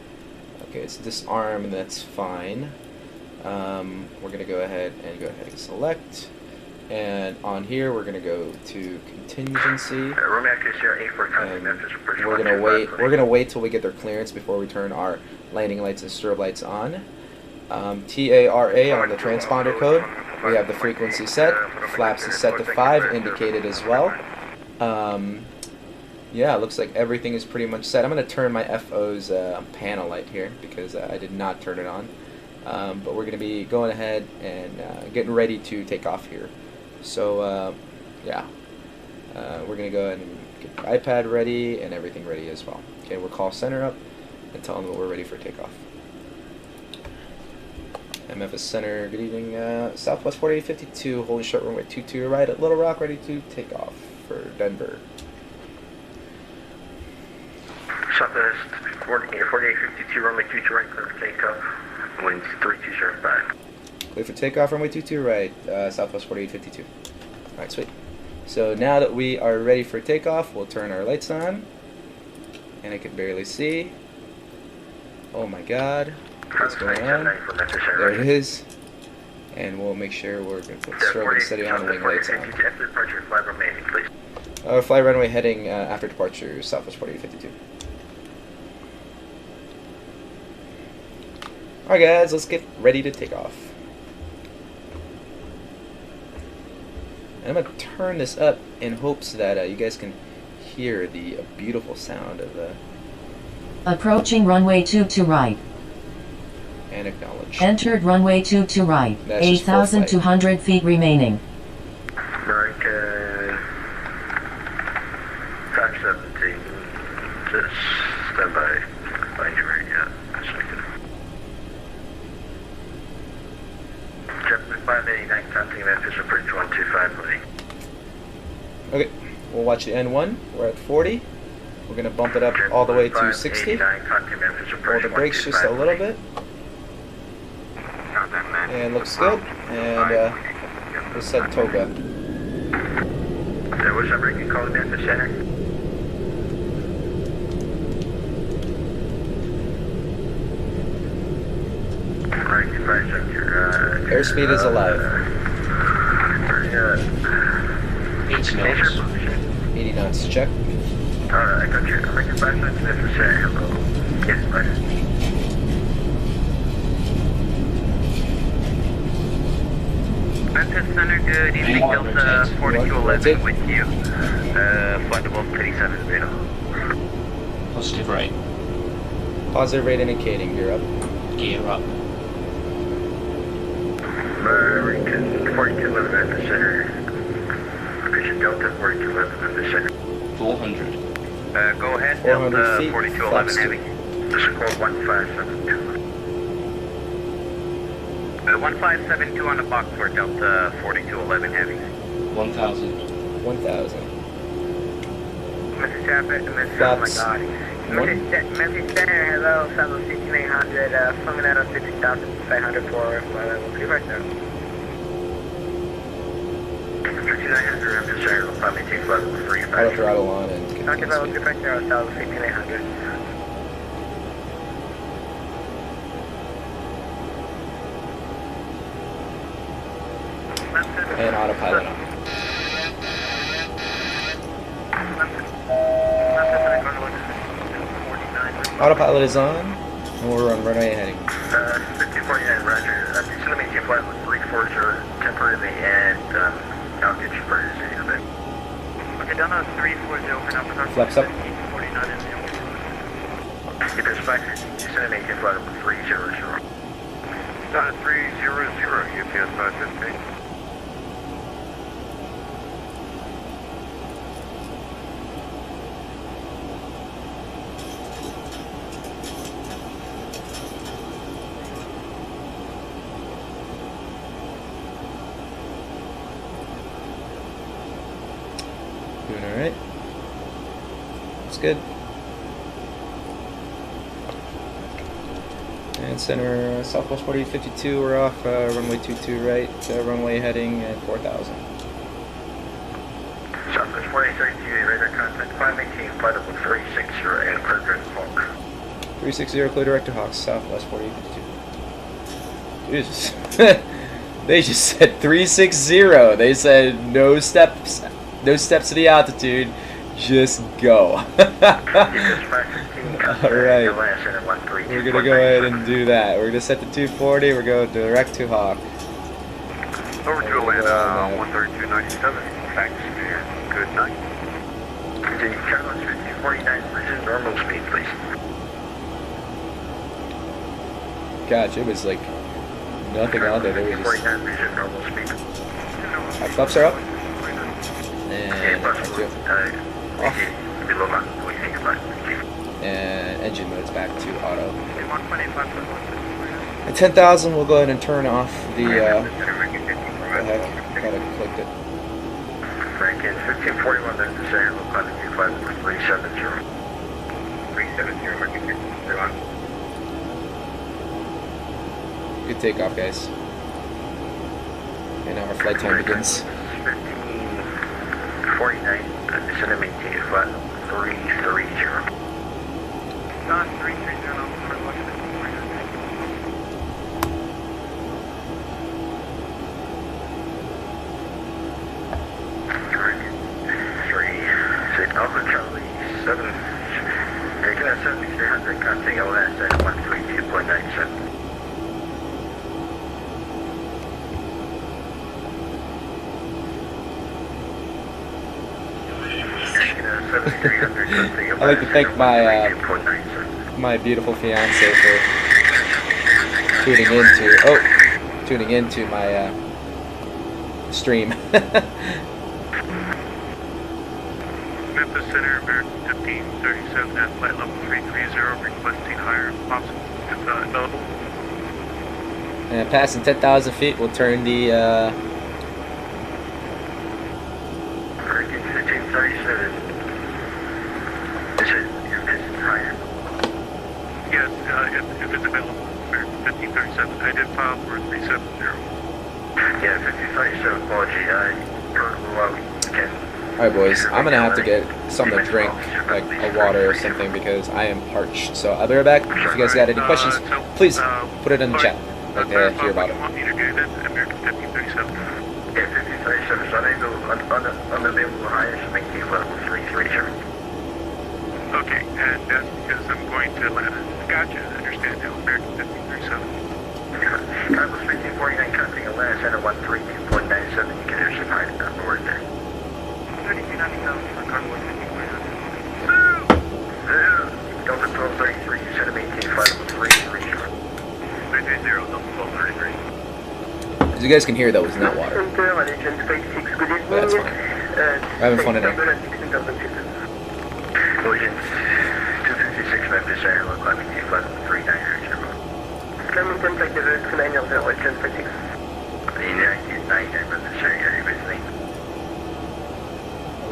Okay, it's disarm, and that's fine. We're gonna go ahead and select, and on here we're gonna go to contingency, and we're gonna wait till we get their clearance before we turn our landing lights and strobe lights on. TARA on the transponder code. We have the frequency set. Flaps is set to 5, indicated as well. Yeah, it looks like everything is pretty much set. I'm going to turn my FO's panel light here because I did not turn it on. But we're going to be going ahead and getting ready to take off here. So, yeah, we're going to go ahead and get the iPad ready and everything ready as well. Okay, we'll call center up and tell them that we're ready for takeoff. MFS Center, good evening. Southwest 4852, holding short runway 22 right at Little Rock, ready to take off for Denver. Southwest 4852, runway 22 right, clear for takeoff. Winds 3205. Clear for takeoff, runway 22 right, Southwest 4852. Alright, sweet. So now that we are ready for takeoff, we'll turn our lights on. And I can barely see. Oh my god. What's going on? There it is. And we'll make sure we're going to put strobe and steady on, wing lights on. Fly runway heading after departure, Southwest 4852. Alright guys, let's get ready to take off. And I'm going to turn this up in hopes that you guys can hear the beautiful sound of the... Approaching runway 22 right. And acknowledge. Entered runway 22 right. 8,200 feet remaining. American 517. Just stand by. Find you right now. Japanese 589, counting Memphis approach 125, buddy. Okay, we'll watch the N1. We're at 40. We're going to bump it up all the way to 60. Hold the brakes just a little bit. And looks good. And we'll set toga. There was a braking call in the center. Airspeed is alive. 80 knots. 80 knots, check. I got you. American 517 necessary. Hello. Yes, bye. Memphis Center, good evening. Delta 4211 with you. Flight level 37 available. Positive rate. Positive rate indicating, gear up. Gear up. American 4211 at the center. Vision Delta 4211 at the center. 400. Go ahead, 400 Delta feet, 4211 heavy. This is code 1572. 1572 on the box for Delta 4211 heavy. 1,000. 1,000. Mr. Chapman, Mr. Flaps. Oh my god. Memphis Center, hello, Southwest 16800, flying out on 50,500 for level 350. 5900, Memphis Center, will probably take level 350. Auto throttle on and Okay, level 350, Southwest 16800. And autopilot on. Autopilot is on, and we're on runway heading. 5049, roger. Please let me take flight with 340 temporarily, and I'll get you for the city of it. Okay, down on 340 for now. Flaps up. 5049 in the If there's 550, just send me take flight with 300. Down at 300, UPS 550. Doing alright. That's good. And center, Southwest 4852, we're off runway 22 right, runway heading at 4,000. Southwest 4832, radar contact 518, flight level 360, and clear for Falk. 360 clear direct to Hawks, southwest 4852. Jesus. They just said 360. They said no steps to the altitude. Just go. Alright. We're gonna go ahead and do that. We're gonna set the 240. We're going direct to Hawk. Over to Atlanta, 13297. Thanks, and good night. Continue Carlos 1549, resume normal speed, please. Gosh, it was like nothing on there. There was just... 49, resume normal speed. Our flaps are up. And and engine mode's back to auto. At 10,000, we'll go ahead and turn off the. What the heck? Thought I clicked it. Franken 1541, that's the same. We'll climb to 370. 370, marking 1541. Good takeoff, guys. And now our flight time begins. 49, descend to maintain flat 330. Not 330, northwest 3, Alpha Charlie 7, taking at 7300, contacting LS at 132.97. 'I'd like to thank my beautiful fiance for tuning into my stream. Memphis Center, American 1537 at flight level 330, requesting higher if possible, if available. And passing 10,000 feet, we'll turn the American 1537. Is it your business higher? Yes, if it's available, American 1537. I did file for 370. Yeah, 1537 apology. Can. Alright boys, I'm gonna have to get something to drink, like a water or something, because I am parched. So I'll be right back. If you guys got any questions, please put it in the chat. I'd like to hear about it. Want me to do that? American 1537. Yeah, 1537 is unavailable highest, maintain level 330. Okay, and that's because I'm going to Atlanta. Gotcha, I understand now. American 1537. Carlos 1549, contacting Atlanta Center 132.97. You can hear some high on board there. 3290 for Carlos 1549. Delta 1233, you said to maintain flight level 330. 330, Delta 1233. As you guys can hear, though, it's not water. But that's fine. We're having fun in it. Collision 256 Memphis Airline, climbing to flight level 390. Climbing 10 flight level 290, 1056. The 99 Memphis area, you with me?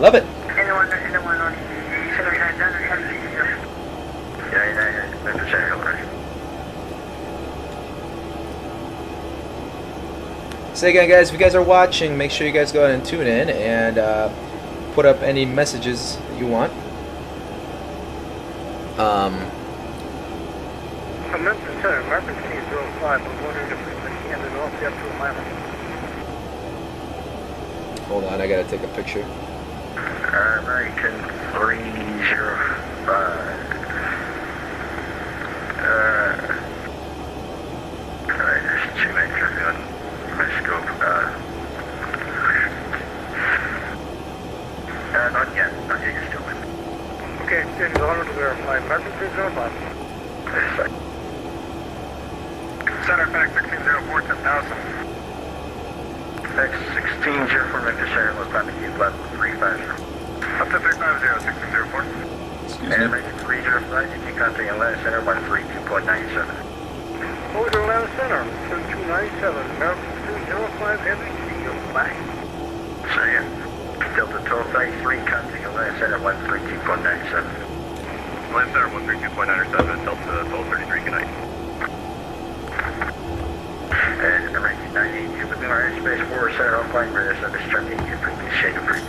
Love it. Anyone on 799 down or 99 Memphis Airline. So again, guys, if you guys are watching, make sure you guys go ahead and tune in and put up any messages that you want. Memphis Center, American 1505, I'm wondering if we can hand it off up to Atlanta. Hold on, I gotta take a picture. American 305. Alright, there's too many traffic on my scope. Not yet, you're still in. Okay, it's 100 to verify. American 305. Center Fax 1604, 10,000. Fax 1604, Memphis Airline, climbing to level 350. Up to 350, 1604. Excuse And me. American 305, you can contact Atlanta Center 132.97. Over to Atlanta Center, 3297, American 205, heavy seal flag. Say it. Delta 1233, contact Atlanta Center 132.97. Atlanta Center 132.97, Delta 1233, good night. And American 982, within our airspace 4 center offline, radar service tracking, you previous shade of free.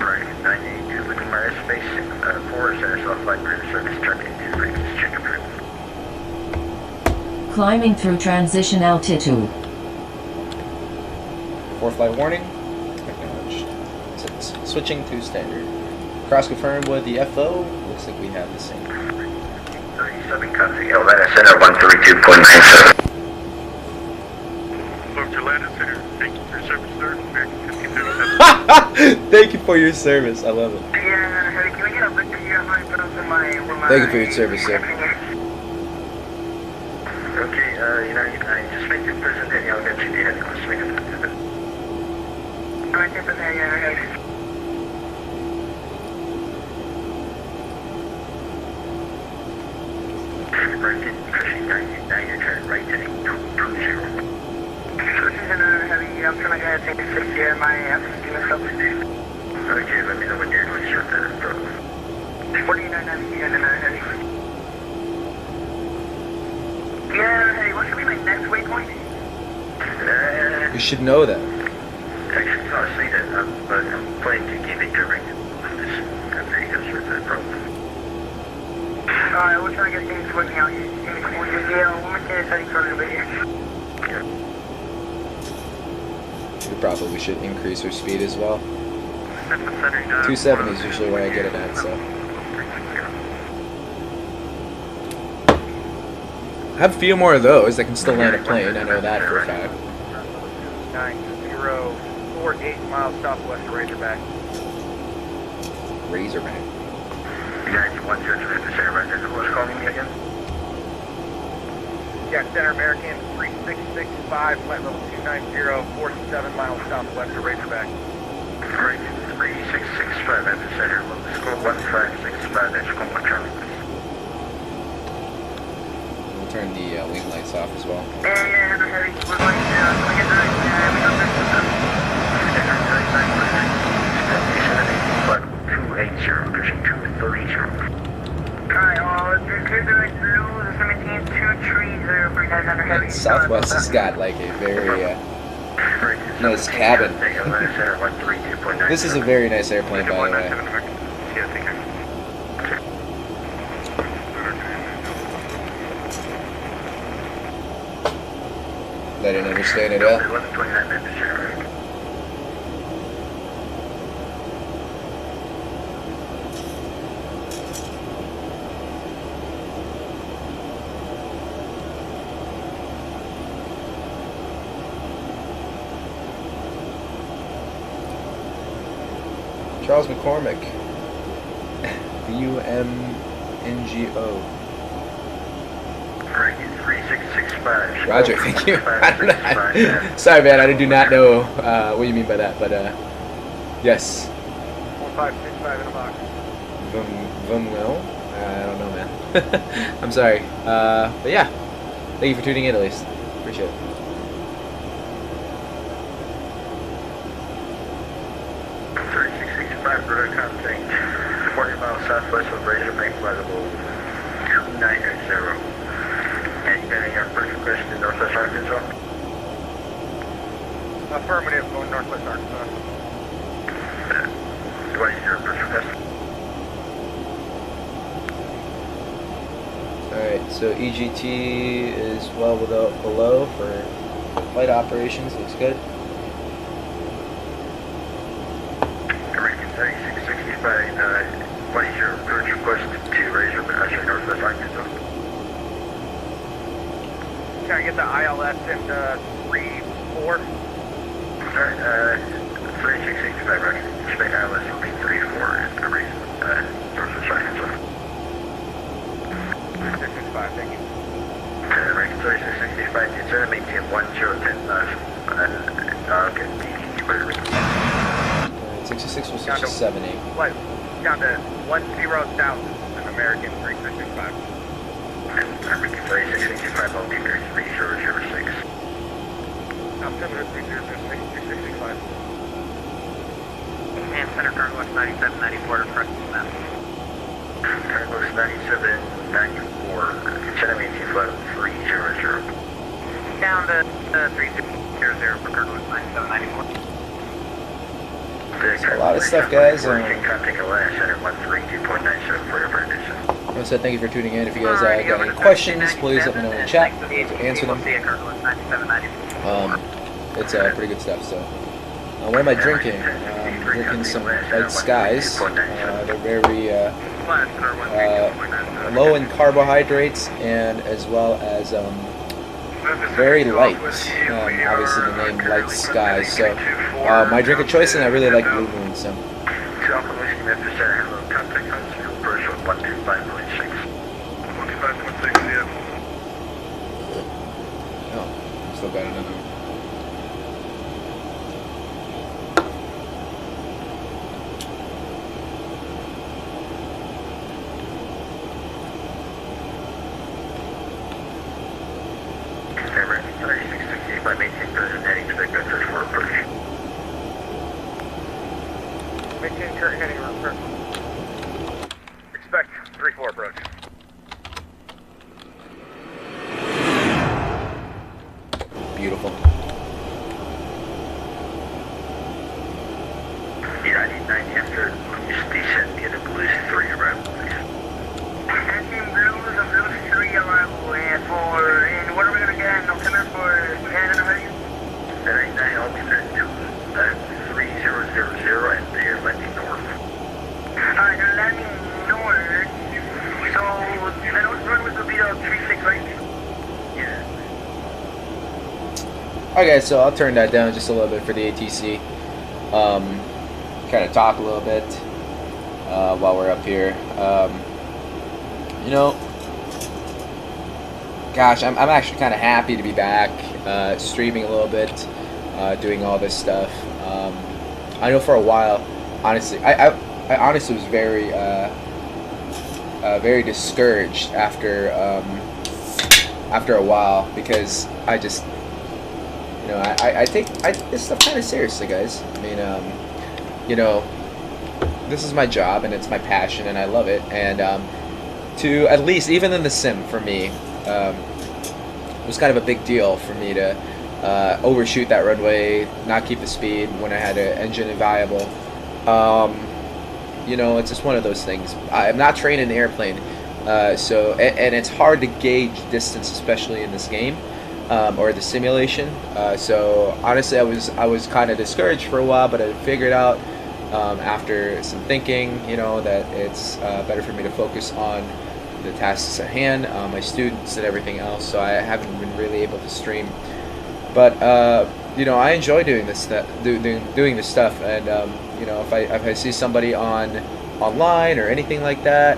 Right, 982, within our 4, center soft flight bridge service check into frequency check approved. Climbing through transition altitude. 4 flight warning. Acknowledged. Switching to standard. Cross confirmed with the FO. Looks like we have the same. 37 country, Atlanta Center 132.97. Folks, Atlanta Center, thank you for your service, sir. American 1537. Thank you for your service. I love it. Yeah, Harry, can we get a look at your line from my... Thank you for your service, sir. Okay, you know, I just make this person and I'll get you the head course. Alright, yeah, Harry. American pushing 99, you're turning right to 820. This is another heavy, I'm trying to get a take 6 here, my F-15 myself. Okay, let me know when you're doing your approach. 49 heavy and another heavy. Yeah, hey, what should be my next waypoint? You should know that. Actually, honestly, but I'm planning to keep it during this. There you go, sir, the problem. Alright, we're trying to get things working out. Yeah, we'll make it setting for a little bit here. We probably should increase our speed as well. 270 is usually where I get it at, so. I have a few more of those that can still land a plane. I know that for a fact. 9048 miles southwest of Razorback. Razorback. 9103 the center record. Who was calling me again? Yeah, Center American 3665, flight level 290, 47 miles southwest of Razorback. Right, 3665 at the center. Let's go 1565 at Tacoma Charlie. We'll turn the wing lights off as well. Yeah, heavy. We're going to get the we got this. 280, pushing 230. Alright, there's direct blue, the 17th, 2 trees there for you guys under heavy. Southwest has got like a very nice cabin. This is a very nice airplane, by the way. I didn't understand it at all. 11:29 minutes. Charles McCormick, BUMNGO. 3665. Roger, thank you. I don't know. Sorry, man, I do not know what you mean by that, but yes. 1565 in a box. Vumwell? I don't know, man. I'm sorry. But yeah, thank you for tuning in at least. Appreciate it. Rotor contact 40 miles southwest of Razorback, flight level 290. And you got any first request in Northwest Arkansas? Affirmative, going Northwest Arkansas. What is your first request? Alright, so EGT is well below for flight operations, looks good. 3665, what is your first request to Razorback, Northwest Arkansas? Can I get the ILS in 3-4? Alright, 3665, right? Expect ILS will be 3-4 in Northwest Arkansas. 3665, thank you. Right, 3665, consider maintain 1010 knots. Okay, you better read. 66 was 678. Flight down to 10 south in American 3665. American 3665, altimeter 3006. Altimeter 3006, 3665. And center turn west 9794 to correct that. Turn west 9794, consider maintain flight 300. Down to 3000 for turn west 9794. a lot of stuff, guys. Contact Atlanta Center 132.97 for information. I said thank you for tuning in. If you guys got any questions, please let me know in the chat to answer them. It's pretty good stuff. So, what am I drinking? I'm drinking some White Skies. They're very low in carbohydrates and as well as very light. Obviously, the name Light Skies. So, my drink of choice, and I really like Blue Moon. So. Oh, still got another one. Maintain current heading around first. Expect 3-4 approach. Beautiful. Yeah, I need 90 after descent near the Blues 3 arrival, please. Descending Blues of Blues 3 arrival, and what are we going to get? No center for Canada, how do you? 99 altitude 3000, and they're landing north. They're landing north, so the nose runway will be the 36, right? Yeah. Okay, so I'll turn that down just a little bit for the ATC. Kind of talk a little bit while we're up here. You know, gosh, I'm actually kind of happy to be back streaming a little bit, doing all this stuff. I know for a while, honestly, I honestly was very very discouraged after a while, because I just, you know, I take this stuff kind of seriously, guys. I mean, you know, this is my job and it's my passion and I love it, and to at least, even in the sim for me, it was kind of a big deal for me to overshoot that runway, not keep the speed when I had an engine inviolable. You know, it's just one of those things. I'm not trained in the airplane, so and it's hard to gauge distance, especially in this game, or the simulation. So honestly, I was kind of discouraged for a while, but I figured out after some thinking, you know, that it's better for me to focus on the tasks at hand, my students and everything else. So I haven't been really able to stream, but you know, I enjoy doing this doing this stuff, and you know, if I see somebody online or anything like that,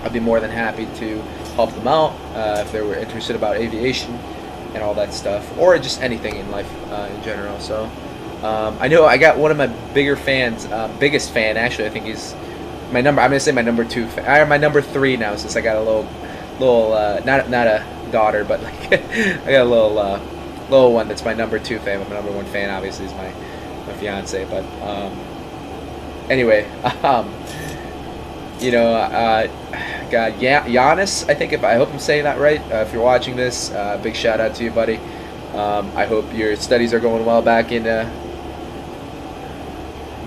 I'd be more than happy to help them out if they were interested about aviation and all that stuff, or just anything in life in general. So I know I got one of my bigger fans, biggest fan actually. I think he's my number. I'm gonna say my number 2 fan, my number 3 now, since I got a little not a daughter, but like I got a little one that's my number 2 fan. But my number 1 fan obviously is my fiance. But anyway, you know, God, Giannis, I think, I hope I'm saying that right. If you're watching this, big shout out to you, buddy. I hope your studies are going well back in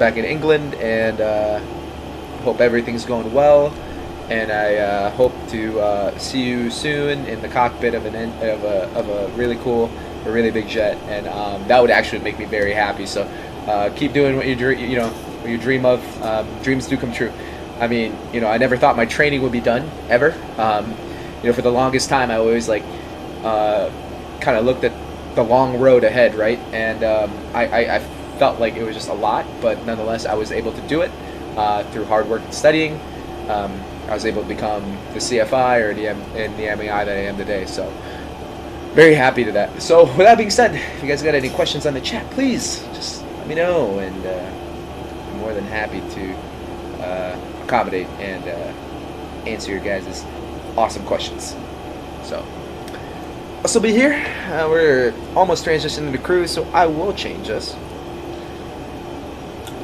England, and hope everything's going well. And I hope to see you soon in the cockpit of a really cool, a really big jet, and that would actually make me very happy. So keep doing what you dream of. Dreams do come true. I mean, you know, I never thought my training would be done ever. You know, for the longest time, I always like kind of looked at the long road ahead, right? And I felt like it was just a lot, but nonetheless, I was able to do it through hard work and studying. I was able to become the CFI or in the MEI that I am today. So very happy to that. So with that being said, if you guys got any questions on the chat, please just let me know, and I'm more than happy to accommodate and answer your guys' awesome questions. So I'll still be here. We're almost transitioning to cruise, so I will change us.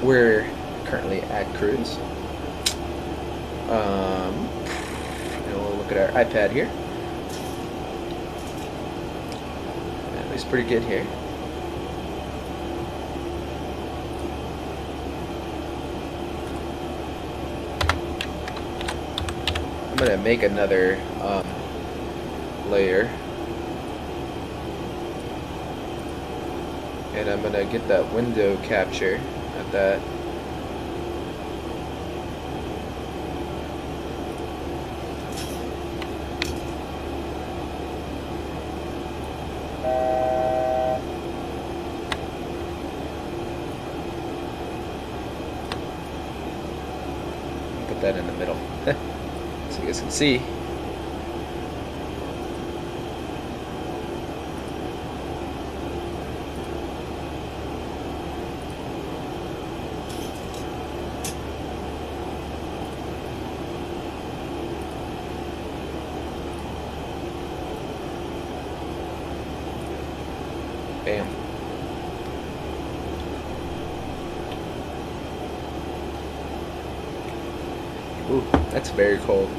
We're currently at cruise. And we'll look at our iPad here. That looks pretty good here. gonna make another layer, and I'm gonna get that window capture at that. Put that in the middle so you guys can see. Bam. Ooh, that's very cold.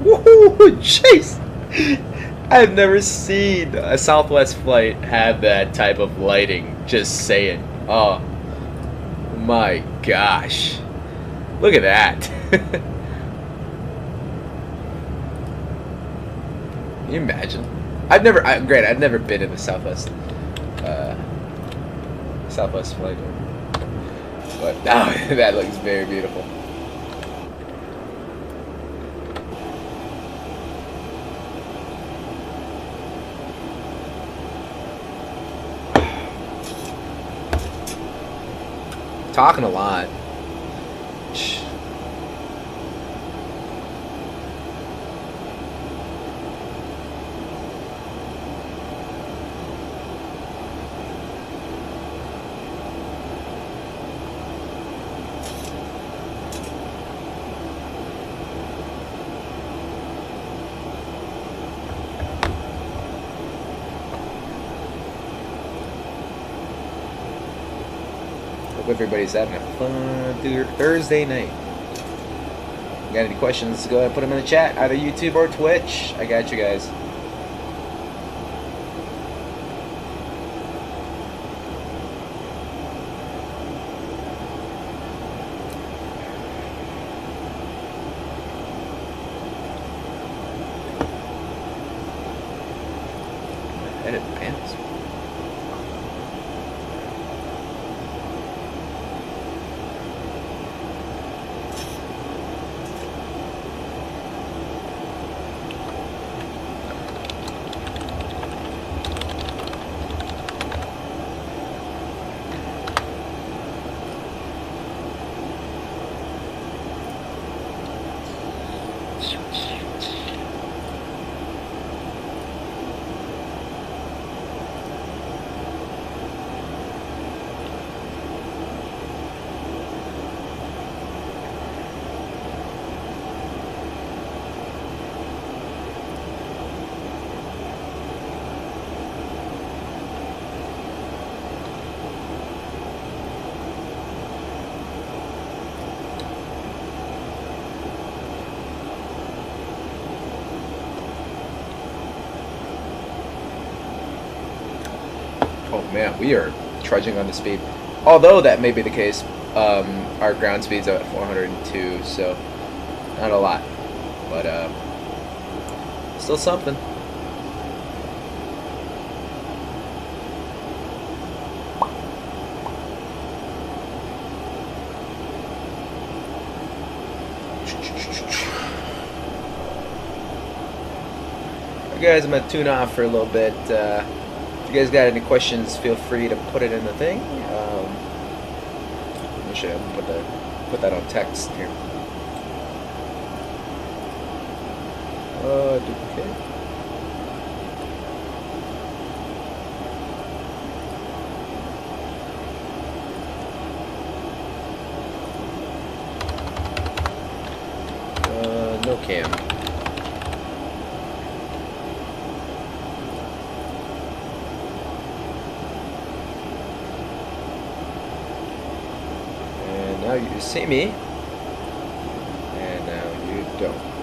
Woohoo! Chase! I've never seen a Southwest flight have that type of lighting. Just saying. Oh my gosh. Look at that. Can you imagine? I've never been in the Southwest flight. But oh, that looks very beautiful. Talking a lot. Hope everybody's having a fun Thursday night. Got any questions, go ahead and put them in the chat, either YouTube or Twitch. I got you guys. Edit the panels. Oh man, we are trudging on the speed. Although that may be the case, our ground speed's at 402, so not a lot. but still something. Guys, I'm gonna tune off for a little bit. If you guys got any questions, feel free to put it in the thing. Actually, I'm gonna put that on text here. Duplicate. No cam. Now you see me, and now you don't.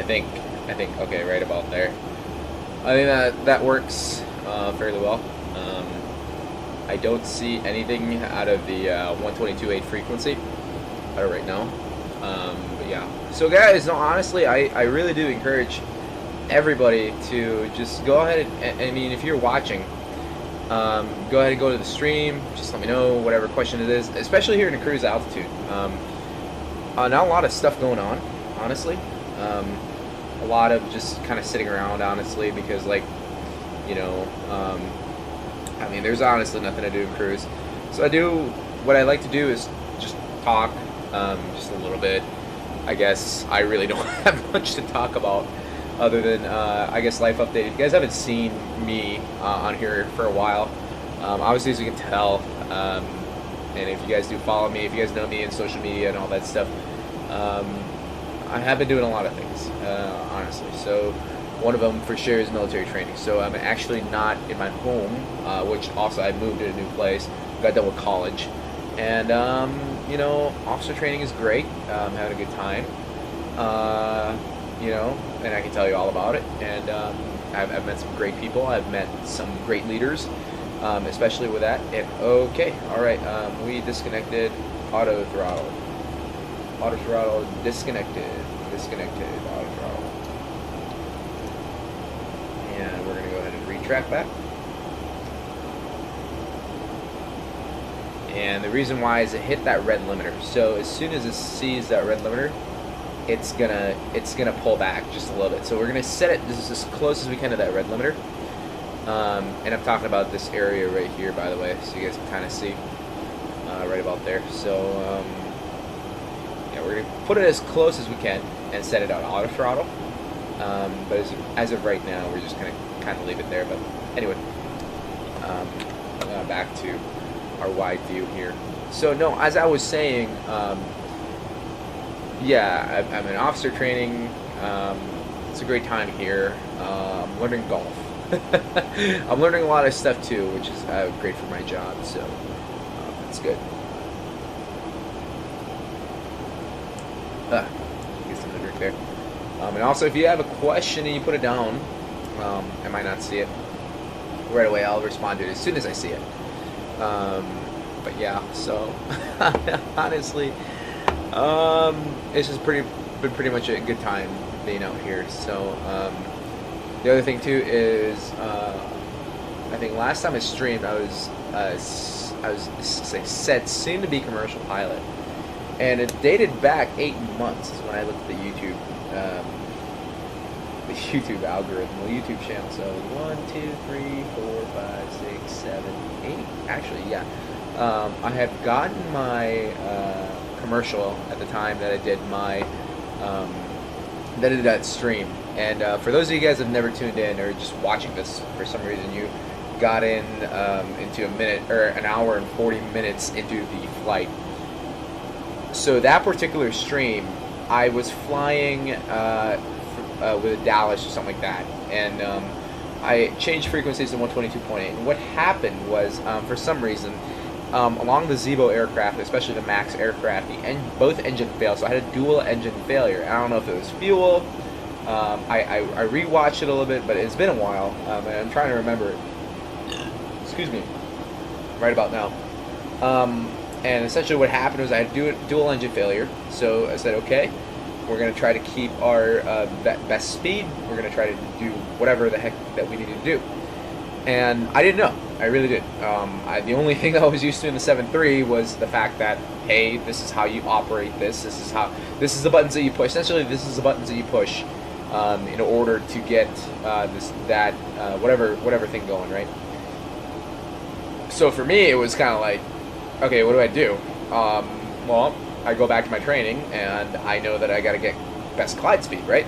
think okay, right about there. I think that works fairly well. I don't see anything out of the 122.8 frequency out of right now. But yeah. So guys, no, honestly, I really do encourage everybody to just go ahead and, I mean, if you're watching, go ahead and go to the stream. Just let me know whatever question it is, especially here in a cruise altitude. Not a lot of stuff going on, honestly. A lot of just kind of sitting around, honestly, because, like, you know, I mean, there's honestly nothing to do in cruise. So what I like to do is just talk, just a little bit. I guess I really don't have much to talk about other than, I guess, life update. If you guys haven't seen me on here for a while, obviously, as you can tell, and if you guys do follow me, if you guys know me in social media and all that stuff, I have been doing a lot of things, honestly. So one of them for sure is military training. So I'm actually not in my home, which also I moved to a new place, got done with college. And, you know, officer training is great. I'm having a good time, you know, and I can tell you all about it. And I've met some great people. I've met some great leaders, especially with that. And, okay, all right, we disconnected auto throttle. Auto throttle disconnected, auto throttle. And we're going to go ahead and retract back. And the reason why is it hit that red limiter. So as soon as it sees that red limiter, it's gonna pull back just a little bit. So we're gonna set it as close as we can to that red limiter. And I'm talking about this area right here, by the way, so you guys can kind of see right about there. So yeah, we're gonna put it as close as we can and set it on auto throttle. But as of right now, we're just gonna kind of leave it there. But anyway, back to our wide view here. So no, as I was saying, yeah, I'm in officer training. It's a great time here. I'm learning golf. I'm learning a lot of stuff too, which is great for my job. So that's good. Get some to drink there. And also, if you have a question and you put it down, I might not see it right away. I'll respond to it as soon as I see it. But yeah, so honestly, it's just been pretty much a good time being out here. So the other thing too is I think last time I streamed, I was said soon to be commercial pilot, and it dated back 8 months is when I looked at the YouTube algorithm, the YouTube channel. So 1, 2, 3, 4, 5, 6, 7, 8. Actually, yeah. I had gotten my commercial at the time that I did my that stream. And for those of you guys that have never tuned in or just watching this for some reason, you got in into a minute or an hour and 40 minutes into the flight. So that particular stream, I was flying with a Dallas or something like that, and I changed frequencies to 122.8. And what happened was, for some reason, along the Zebo aircraft, especially the Max aircraft, both engine failed. So I had a dual engine failure. I don't know if it was fuel. I rewatched it a little bit, but it's been a while, and I'm trying to remember it. Excuse me. Right about now. And essentially what happened was I had dual engine failure. So I said, okay, we're going to try to keep our best speed. We're going to try to do whatever the heck that we needed to do. And I didn't know. I really did. The only thing that I was used to in the 7.3 was the fact that, hey, this is how you operate this. This is the buttons that you push. Essentially, this is the buttons that you push in order to get whatever thing going, right? So for me, it was kind of like, okay, what do I do? Well, I go back to my training, and I know that I got to get best glide speed, right?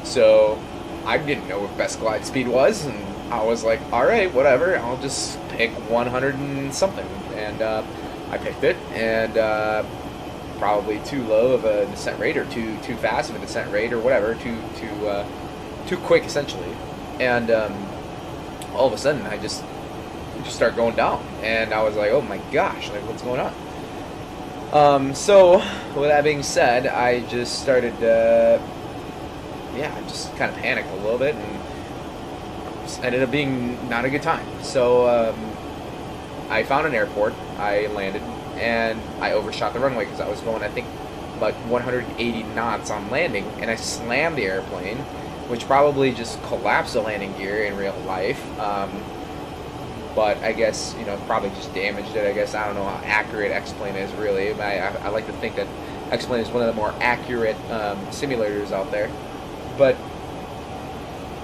So I didn't know what best glide speed was, and I was like, all right, whatever, I'll just pick 100 and something. And I picked it, and probably too low of a descent rate, or too fast of a descent rate, or whatever, too quick, essentially. And all of a sudden, I just start going down, and I was like, oh my gosh, like, what's going on? So with that being said, I just started yeah, I just kind of panicked a little bit, and just ended up being not a good time. So I found an airport, I landed, and I overshot the runway because I was going, I think, like 180 knots on landing, and I slammed the airplane, which probably just collapsed the landing gear in real life. But I guess, you know, probably just damaged it. I guess I don't know how accurate X-Plane is really. I like to think that X-Plane is one of the more accurate simulators out there. But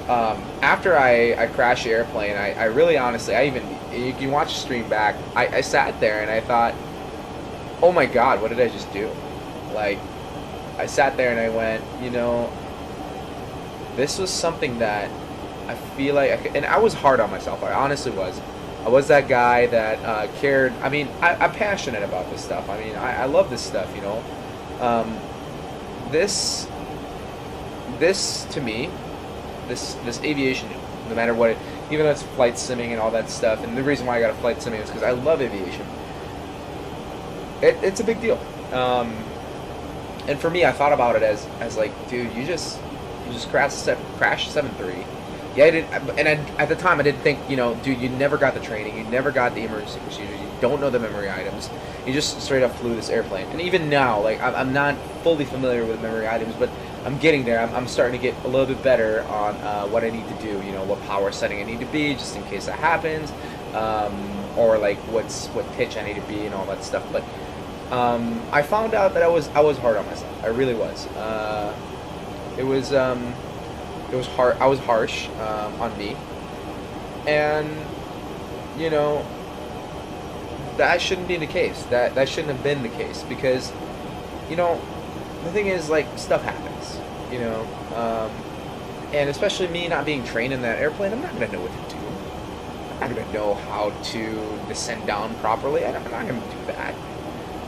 after I crashed the airplane, I really honestly, you can watch the stream back, I sat there and I thought, oh my god, what did I just do? Like, I sat there and I went, you know, this was something that I feel like, and I was hard on myself, I honestly was. I was that guy that cared. I mean, I'm passionate about this stuff. I mean, I love this stuff, you know. This to me, this aviation, no matter what, even though it's flight simming and all that stuff, and the reason why I got a flight simming is because I love aviation. It's a big deal. And for me, I thought about it as like, dude, you just crashed 7.3. Yeah, I didn't, and at the time I didn't think, you know, dude, you never got the training, you never got the emergency procedures, you don't know the memory items, you just straight up flew this airplane. And even now, like, I'm not fully familiar with memory items, but I'm getting there. I'm starting to get a little bit better on what I need to do, you know, what power setting I need to be, just in case that happens, or like what pitch I need to be and all that stuff. But I found out that I was hard on myself. I really was. It was hard. I was harsh on me, and you know, that shouldn't be the case. That shouldn't have been the case, because, you know, the thing is, like, stuff happens, you know, and especially me not being trained in that airplane, I'm not gonna know what to do. I'm not gonna know how to descend down properly. I'm not gonna do that.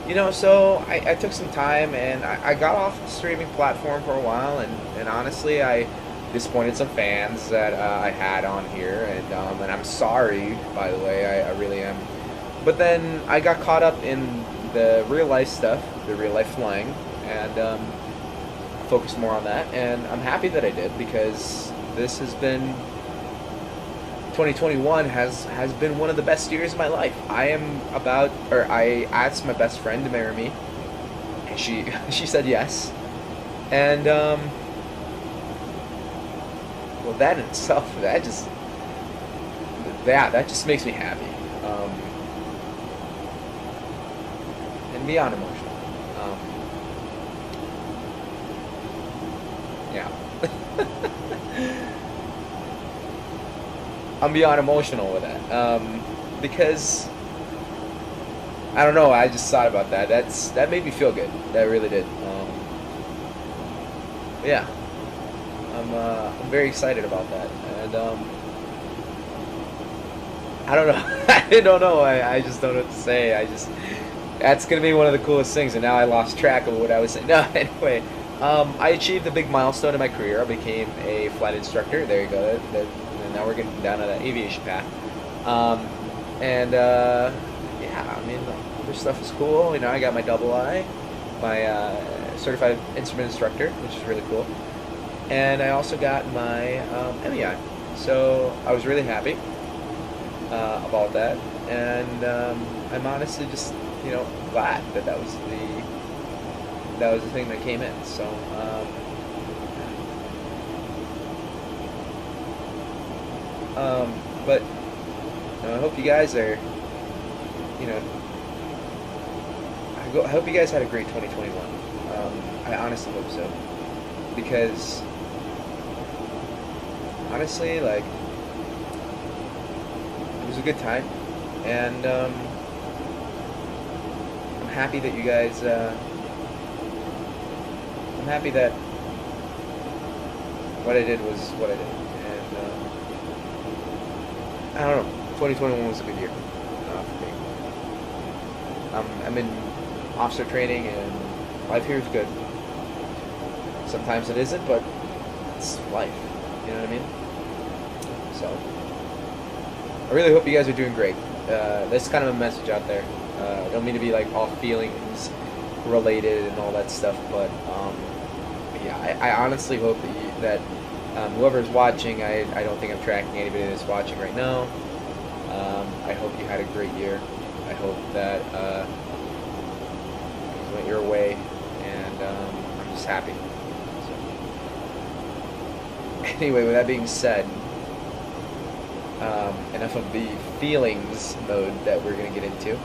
You know, so I took some time, and I got off the streaming platform for a while, and honestly, I disappointed some fans that I had on here, and I'm sorry, by the way, I really am. But then I got caught up in the real life stuff, the real life flying, and focused more on that, and I'm happy that I did, because this has been 2021 has been one of the best years of my life. I asked my best friend to marry me, and she said yes, and well, that in itself, that just makes me happy, and beyond emotional. Yeah. I'm beyond emotional with that, because I don't know. I just thought about that. That made me feel good. That really did. Yeah, I'm very excited about that, and I don't know. I don't know. I just don't know what to say. That's gonna be one of the coolest things. And now I lost track of what I was saying. No, anyway, I achieved a big milestone in my career. I became a flight instructor. There you go. And now we're getting down to that aviation path. Yeah, I mean, other stuff is cool. You know, I got my double I, my certified instrument instructor, which is really cool. And I also got my MEI. So I was really happy about that. And I'm honestly just, you know, glad that was the thing that came in. So but I hope you guys are, you know, I hope you guys had a great 2021. I honestly hope so, because honestly, like, it was a good time, and I'm happy that you guys. I'm happy that what I did was what I did, and I don't know. 2021 was a good year for me. I'm in officer training, and life here is good. Sometimes it isn't, but it's life. You know what I mean? So I really hope you guys are doing great. That's kind of a message out there. I don't mean to be like all feelings related and all that stuff, but yeah, I honestly hope that whoever's watching, I don't think I'm tracking anybody that's watching right now. I hope you had a great year. I hope that things went your way, and I'm just happy. So. Anyway, with that being said, enough of the feelings mode that we're going to get into.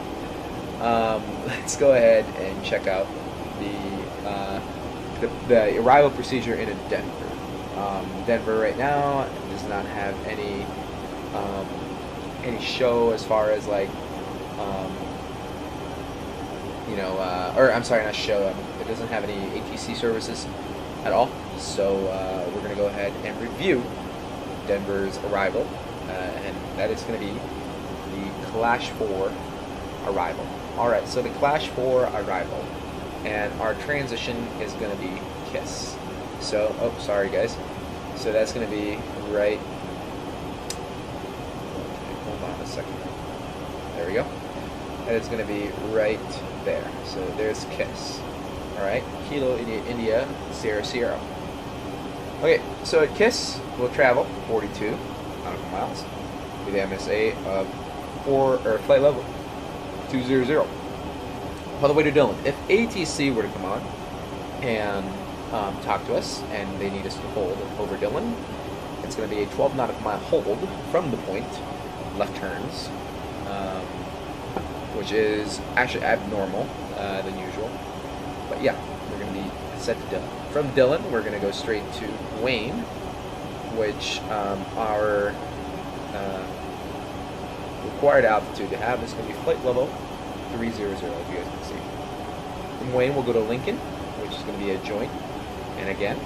Let's go ahead and check out the arrival procedure into Denver. Denver right now does not have any show as far as like or I'm sorry, not show. It doesn't have any ATC services at all. So we're going to go ahead and review Denver's arrival, and that is going to be the Clash 4 arrival. Alright, so the Clash 4 arrival, and our transition is going to be KISS. So, oh, sorry guys. So that's going to be right, hold on a second. There we go. And it's going to be right there. So there's KISS. Alright, Kilo India Sierra Sierra. Okay, so at KISS, we'll travel 42 nautical miles with the MSA of flight level 200. By the way to Dylan, if ATC were to come on and talk to us and they need us to hold over Dylan, it's going to be a 12 nautical mile hold from the point, left turns, which is actually abnormal than usual. But yeah, we're going to be set to Dylan. From Dylan, we're going to go straight to Wayne, which our required altitude to have is going to be flight level 300, as you guys can see. From Wayne, we'll go to Lincoln, which is going to be a joint, and again,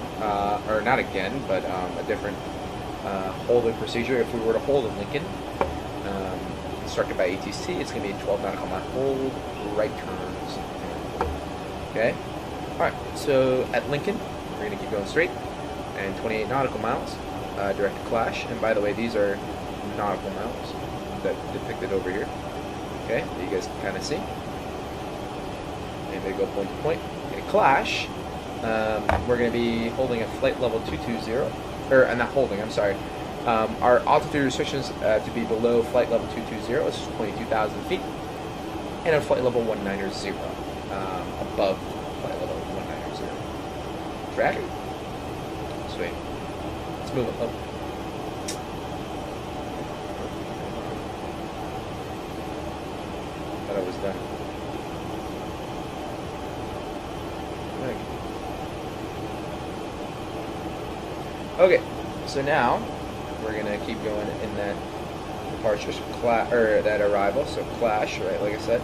or not again, but a different holding procedure. If we were to hold in Lincoln, instructed by ATC, it's going to be a 12 nautical mile hold, right turns. Okay? Alright, so at Lincoln, we're going to keep going straight, and 28 nautical miles, direct to Clash, and by the way, these are nautical miles that depicted over here. Okay, that you guys can kind of see. And they go point to point. In Clash, we're going to be holding at flight level 220, or not holding, I'm sorry. Our altitude restrictions to be below flight level 220 is 22,000 feet, and at flight level 190, above flight level 190. Tracking. Sweet. Let's move it up. I was done. Okay, so now we're gonna keep going in that departure or that arrival. So Clash, right? Like I said,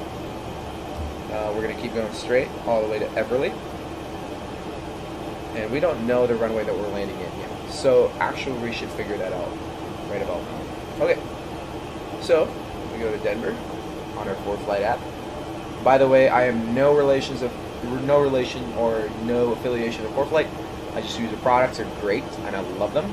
we're gonna keep going straight all the way to Everly, and we don't know the runway that we're landing in yet. So actually, we should figure that out right about now. Okay, so we go to Denver on our ForeFlight app. By the way, I am no relation or no affiliation of ForeFlight. I just use the products; they're great, and I love them.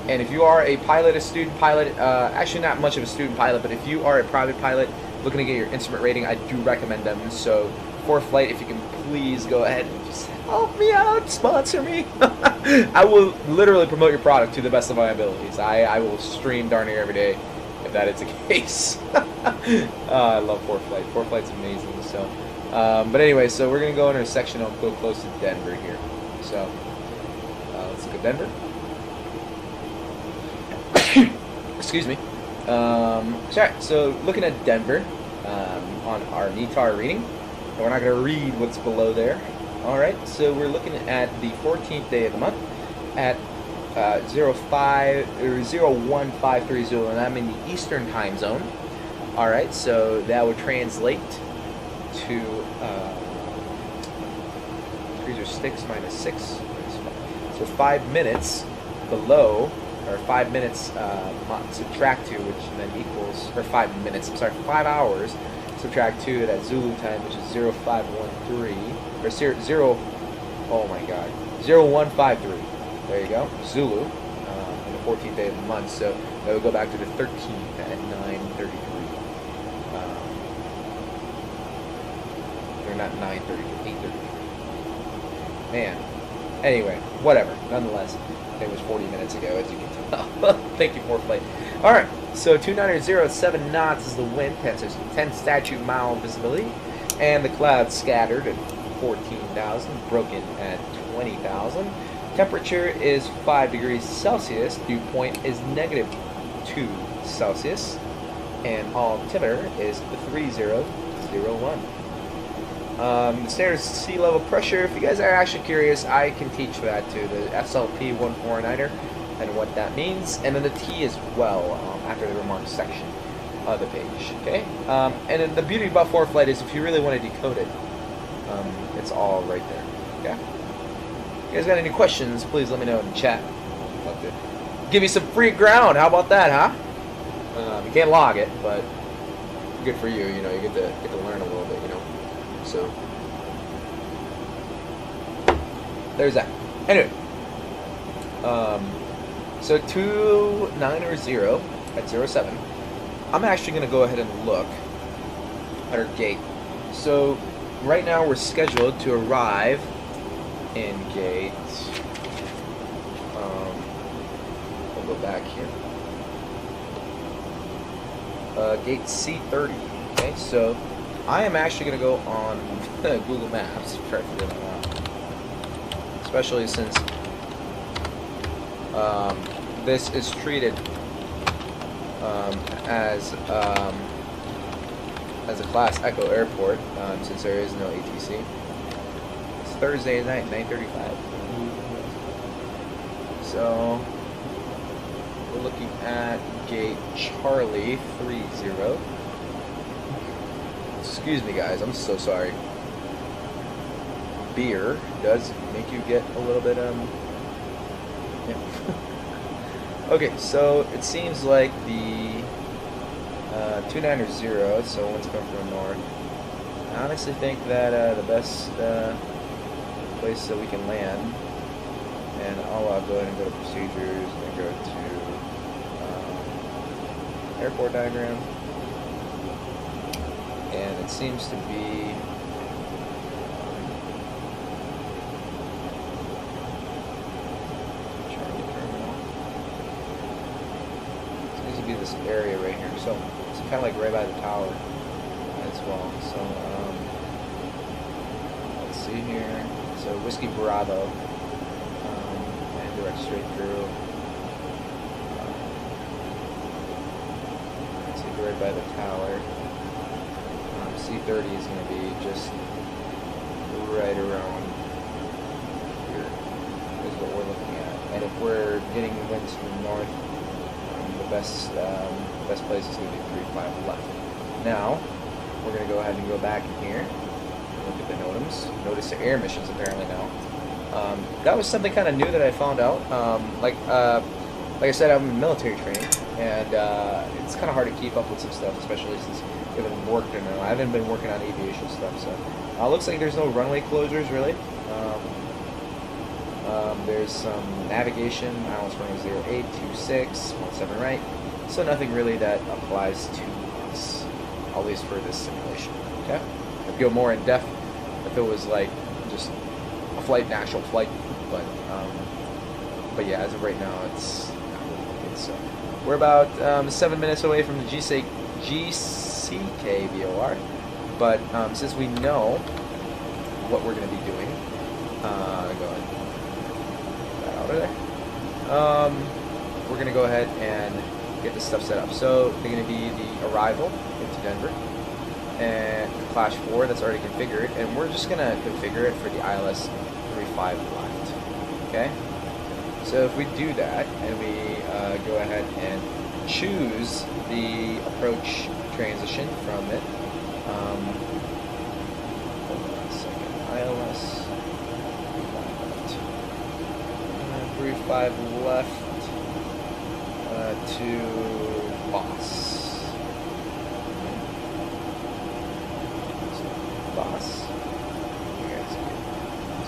And if you are a pilot, a student pilot, actually not much of a student pilot, but if you are a private pilot looking to get your instrument rating, I do recommend them. So ForeFlight, if you can please go ahead and just help me out, sponsor me. I will literally promote your product to the best of my abilities. I will stream darn near every day if that is the case. I love ForeFlight. ForeFlight's amazing. So, but anyway, so we're gonna go in our section. I'll go close to Denver here. So let's look at Denver. Excuse me. Sorry. So looking at Denver on our NETAR reading, and we're not gonna read what's below there. All right. So we're looking at the 14th day of the month at 01530, and I'm in the Eastern time zone. All right, so that would translate to 6 minus 6, so 5 minutes below, or 5 minutes subtract 2, which then equals, or 5 minutes, I'm sorry, 5 hours subtract 2 at Zulu time, which is 0513, or 0153. There you go, Zulu, on the 14th day of the month, so that would go back to the 13th at 9:33. Or not 9:33, 8:33. Man, Anyway, whatever. Nonetheless, it was 40 minutes ago, as you can tell. Thank you for flight. All right, so 290 7 knots is the wind. 10 statute mile visibility, and the clouds scattered at 14,000, broken at 20,000. Temperature is 5 degrees Celsius. Dew point is -2 Celsius, and altimeter is 3001. Standard sea level pressure. If you guys are actually curious, I can teach that to the SLP 149er and what that means, and then the T as well after the remarks section of the page. Okay, and then the beauty about ForeFlight is if you really want to decode it, it's all right there. Okay. If you guys got any questions, please let me know in the chat. I'd love to give you some free ground. How about that, huh? You can't log it, but good for you. You know, you get to learn a little bit. You know. So there's that. Anyway, so 290 at 07. I'm actually going to go ahead and look at our gate. So right now we're scheduled to arrive in gate. We'll go back here. Gate C30. Okay, so I am actually going to go on Google Maps, try to figure that out. Especially since this is treated as a Class Echo airport, since there is no ATC. It's Thursday night, 9:35. So we're looking at gate Charlie 30. Excuse me, guys. I'm so sorry. Beer does make you get a little bit yeah. Okay, so it seems like the 290, so once coming from the north. I honestly think that the best place that we can land, and I'll go ahead and go to procedures and go to airport diagram, and it seems to be this area right here, so it's kind of like right by the tower as well. So let's see here. So Whiskey Bravo, and direct straight through. Let's see, right by the tower. C30 is going to be just right around here. Is what we're looking at, and if we're getting winds from the north, best place is going to be 35 left. Now, we're going to go ahead and go back in here. Look at the NOTAMs. Notice the air missions apparently now. That was something kind of new that I found out. Like I said, I'm in military training, and it's kind of hard to keep up with some stuff, especially since I haven't worked in it. I haven't been working on aviation stuff, so looks like there's no runway closures really. There's some navigation, ILS running 08, 26, 17 right, so nothing really that applies to us, at least for this simulation. Okay, I'd go more in depth if it was like just a flight, an actual flight, but yeah, as of right now, it's not really looking. So we're about 7 minutes away from the GCK VOR, but since we know what we're going to be doing, go ahead. There. We're going to go ahead and get this stuff set up. So they're going to be the arrival into Denver and the Clash 4 that's already configured, and we're just going to configure it for the ILS 35 left. Okay? So if we do that and we go ahead and choose the approach transition from it, hold on a second, ILS 35 left to boss.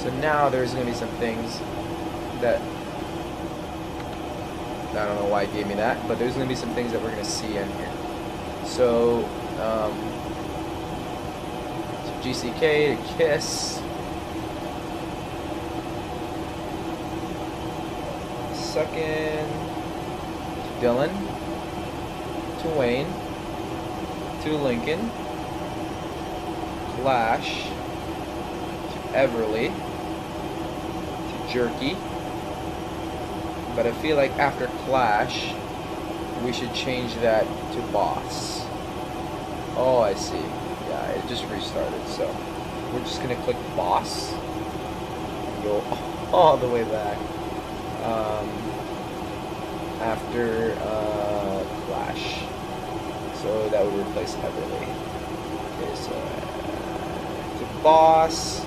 So now there's going to be some things that I don't know why it gave me that, but there's going to be some things that we're going to see in here. So, GCK to KISS. Suckin, to Dylan, to Wayne, to Lincoln, Clash, to Everly, to Jerky. But I feel like after Clash, we should change that to Boss. Oh, I see. Yeah, it just restarted. So we're just gonna click Boss and go all the way back. After Clash. So that would replace Everly. Okay, so to Boss,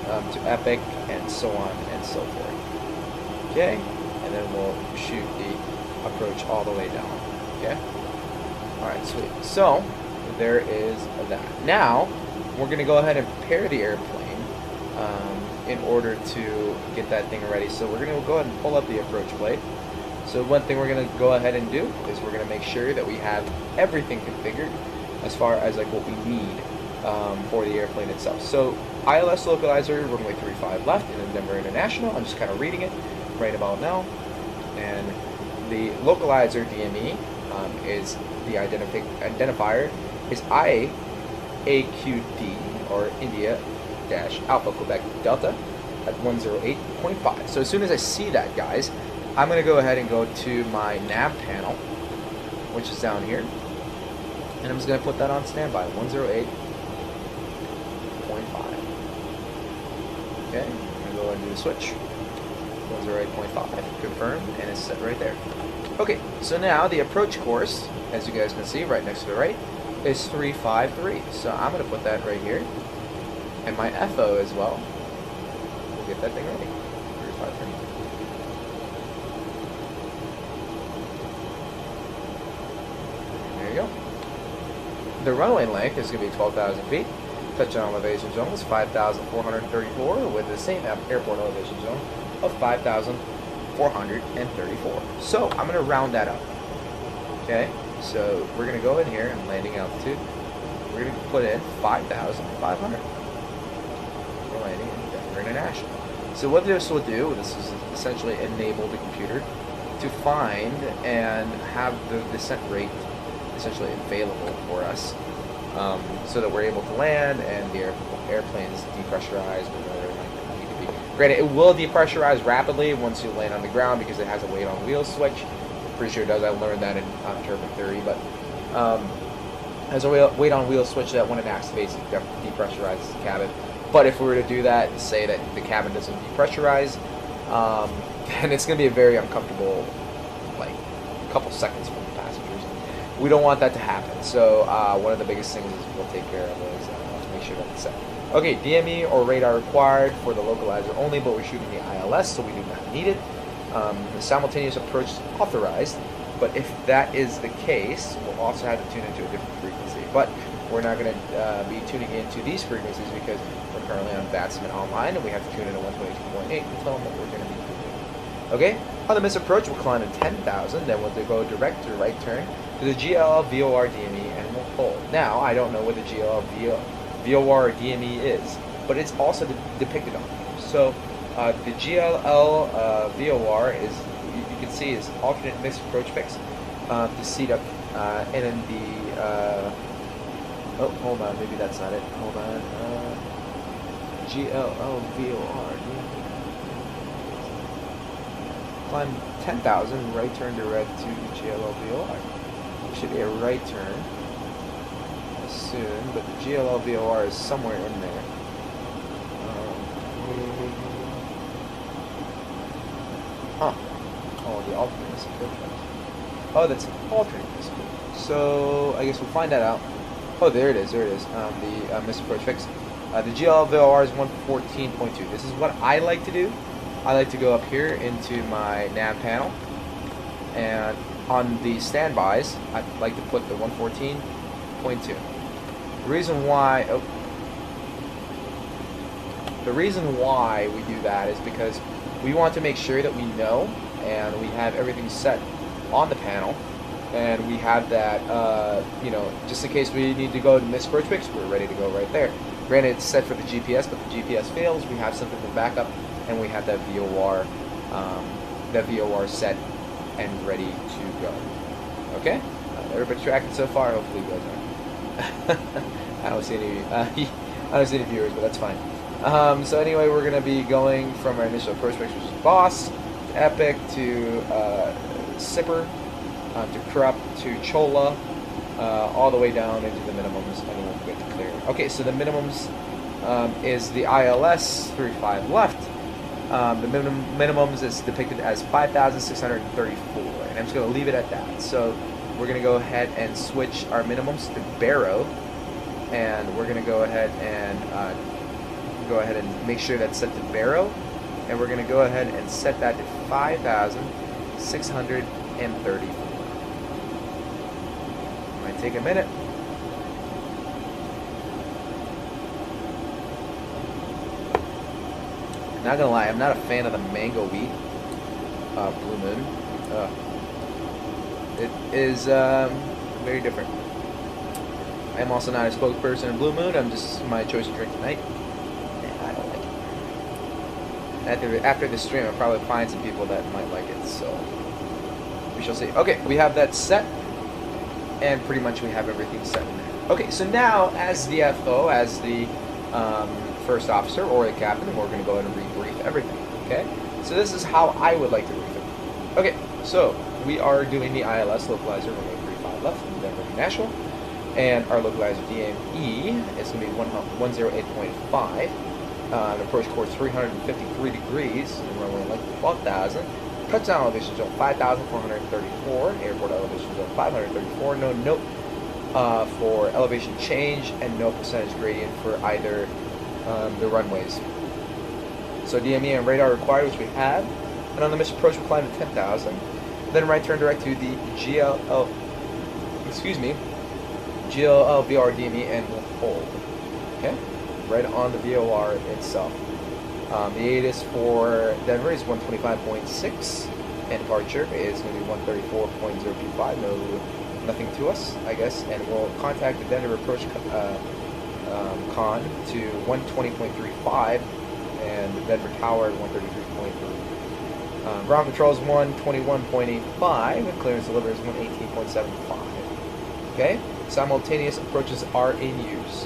to Epic, and so on and so forth. Okay, and then we'll shoot the approach all the way down. Okay. All right, sweet. So there is that. Now we're gonna go ahead and prepare the airplane in order to get that thing ready. So we're gonna go ahead and pull up the approach plate. So one thing we're gonna go ahead and do is we're gonna make sure that we have everything configured as far as like what we need for the airplane itself. So ILS localizer runway 35 left in Denver International. I'm just kind of reading it right about now. And the localizer DME is the identifier is IAQD or India Alpha Quebec Delta at 108.5. So as soon as I see that, guys, I'm going to go ahead and go to my nav panel, which is down here, and I'm just going to put that on standby, 108.5. Okay, I'm going to go ahead and do the switch, 108.5, confirm, and it's set right there. Okay, so now the approach course, as you guys can see right next to the right, is 353. So I'm going to put that right here, and my FO as well. We'll get that thing ready, 353. There you go. The runway length is going to be 12,000 feet. Touchdown elevation zone is 5,434 with the same airport elevation zone of 5,434. So I'm going to round that up. Okay, so we're going to go in here and landing altitude. We're going to put in 5,500. We're landing in Denver International. So what this will do, this is essentially enable the computer to find and have the descent rate essentially available for us, so that we're able to land and the airplane is depressurized or whatever it might need to be. Granted, it will depressurize rapidly once you land on the ground because it has a weight on wheel switch. I'm pretty sure it does. I learned that in turbine theory, but has a weight on wheel switch that when it activates, it depressurizes the cabin. But if we were to do that, say that the cabin doesn't depressurize, then it's going to be a very uncomfortable, like, couple seconds for the passengers. We don't want that to happen. So one of the biggest things is we'll take care of is to make sure that it's set. Okay, DME or radar required for the localizer only, but we're shooting the ILS, so we do not need it. The simultaneous approach is authorized, but if that is the case, we'll also have to tune into a different frequency. But we're not going to be tuning into these frequencies because we're currently on VATSIM Online, and we have to tune into 122.8 and tell them what we're going to be doing. Okay, on the miss approach, we'll climb to 10,000, then we'll go direct to right turn to the GLL VOR DME, and we'll hold. Now, I don't know what the GLL VOR DME is, but it's also depicted on here. So, the GLL VOR is, you can see, is alternate miss approach fix to CDUC, and then the, oh, hold on, maybe that's not it. Hold on, GLL VOR DME. Climb 10,000, right turn direct to GLL VOR. Should be a right turn soon, but the GLL VOR is somewhere in there. Oh, the alternate miss approach fix. Oh, that's an alternate miss approach. So I guess we'll find that out. Oh, there it is. There it is. The miss approach fix. The GLL VOR is 114.2. This is what I like to do. I like to go up here into my nav panel, and on the standbys, I like to put the 114.2. The reason why we do that is because we want to make sure that we know and we have everything set on the panel, and we have that, you know, just in case we need to go to miss approach fix, we're ready to go right there. Granted, it's set for the GPS, but the GPS fails, we have something to back up, and we have that VOR the VOR set and ready to go. Okay? Everybody tracking so far? Hopefully you guys are. I don't see any. I don't see any viewers, but that's fine. So anyway, we're gonna be going from our initial approach fix, which is Boss, to Epic, to Sipper, to Corrupt, to Chola, all the way down into the minimums, and then we'll get to clear. Okay, so the minimums is the ILS 35 left. The minimums is depicted as 5,634, and I'm just gonna leave it at that. So we're gonna go ahead and switch our minimums to Barrow, and we're gonna go ahead and make sure that's set to Barrow, and we're gonna go ahead and set that to 5,634. Might take a minute. Not gonna lie, I'm not a fan of the mango wheat Blue Moon. It is very different. I am also not a spokesperson of Blue Moon. I'm just my choice to drink tonight. And I don't like it. After this stream, I'll probably find some people that might like it. So we shall see. Okay, we have that set, and pretty much we have everything set. Okay, so now as the FO, as the first officer or the captain, we're going to go ahead and rebrief everything. Okay, so this is how I would like to brief it. Okay, so we are doing the ILS localizer runway 35 left from Denver International, and our localizer DME is going to be 108.5. Approach course 353 degrees, and runway length 12,000. Touchdown elevation zone 5,434. Airport elevation zone 534. No note for elevation change, and no percentage gradient for either the runways. So DME and radar required, which we have. And on the missed approach, we'll climb to 10,000. Then right turn direct to the GLL VR DME, and we'll hold. Okay, right on the VOR itself. The ATIS for Denver is 125.6, and departure is going to be 134.025. Nothing to us, I guess. And we'll contact the Denver approach con to 120.35, and the Denver tower 133.3. Ground control is 121.85, and clearance delivery is 118.75. Okay, simultaneous approaches are in use.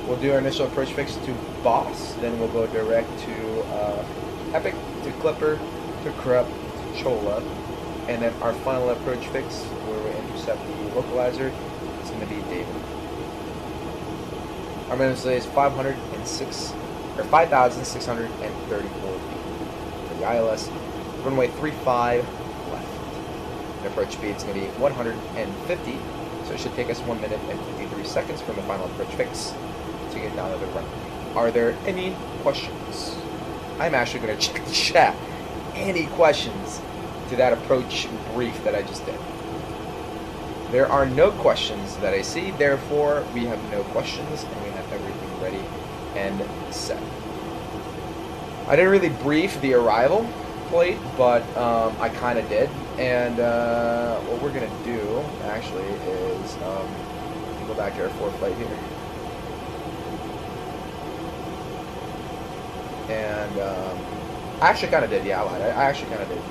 We'll do our initial approach fix to Boss, then we'll go direct to Epic, to Clipper, to Corrupt, to Chola, and then our final approach fix where we intercept the localizer is going to be David. Our minimum today is 5,634 feet for the ILS. Runway 35 left. The approach speed is going to be 150, so it should take us 1 minute and 53 seconds from the final approach fix to get down to the runway. Are there any questions? I'm actually going to check the chat. Any questions to that approach brief that I just did? There are no questions that I see, therefore we have no questions, and we have everything ready and set. I didn't really brief the arrival plate, but I kind of did, and what we're going to do actually is go back to our fourth flight here, and I actually kind of did, yeah, I actually kind of did.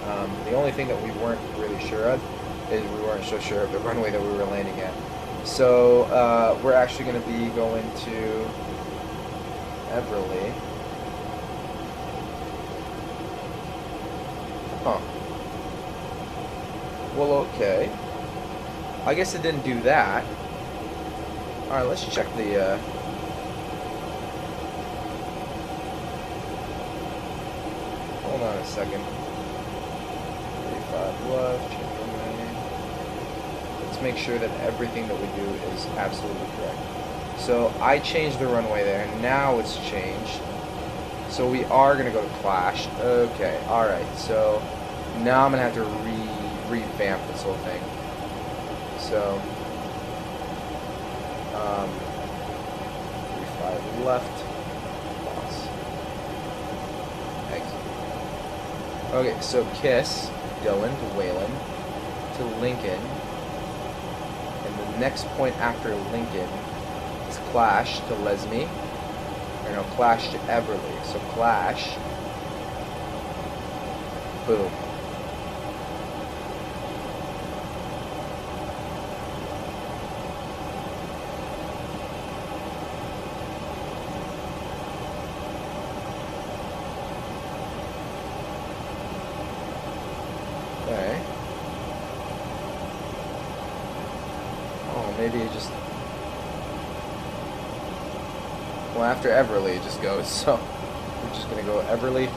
The only thing that we weren't really sure of is we weren't so sure of the runway that we were landing at. So we're actually going to be going to Everly. Huh. Well, okay. I guess it didn't do that. Alright, let's check the hold on a second. 35 left, change runway. Let's make sure that everything that we do is absolutely correct. So I changed the runway there, now it's changed. So we are going to go to Clash. Okay, alright, so now I'm going to have to revamp this whole thing. So, 35 left, Boss, exit. Okay, so Kiss, Dylan to Wayland, to Lincoln, and the next point after Lincoln is Clash to Lesme. Or no, Clash to Everly. So Clash, boom. Well, maybe it just... Well, after Everly, it just goes, so... We're just gonna go Everly.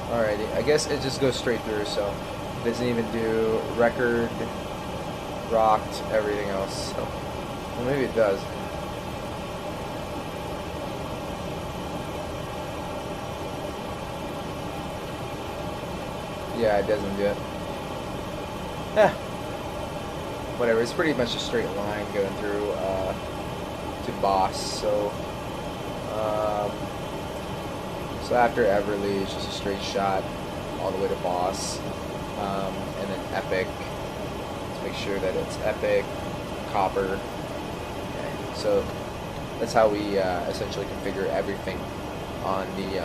Alrighty, I guess it just goes straight through, so... It doesn't even do record, rocked, everything else, so... Well, maybe it does. Yeah, it doesn't do it. Whatever, it's pretty much a straight line going through to Boss, so so after Everly, it's just a straight shot all the way to Boss, and then Epic. Let's make sure that it's Epic, Copper. Okay, so that's how we essentially configure everything on the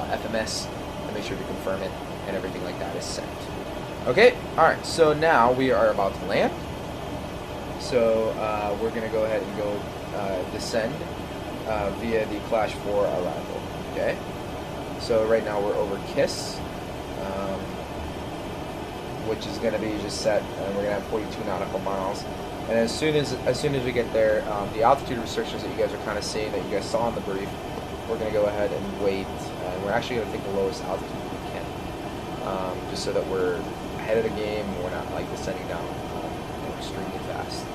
FMS, and make sure to confirm it and everything like that is sent. Okay, alright, so now we are about to land. So we're going to go ahead and go descend via the Clash 4 arrival. Okay, so right now we're over Kiss, which is going to be just set, and we're going to have 42 nautical miles. And as soon as we get there, the altitude restrictions that you guys are kind of seeing, that you guys saw in the brief, we're going to go ahead and wait, and we're actually going to take the lowest altitude we can, just so that we're ahead of the game and we're not like descending down extremely fast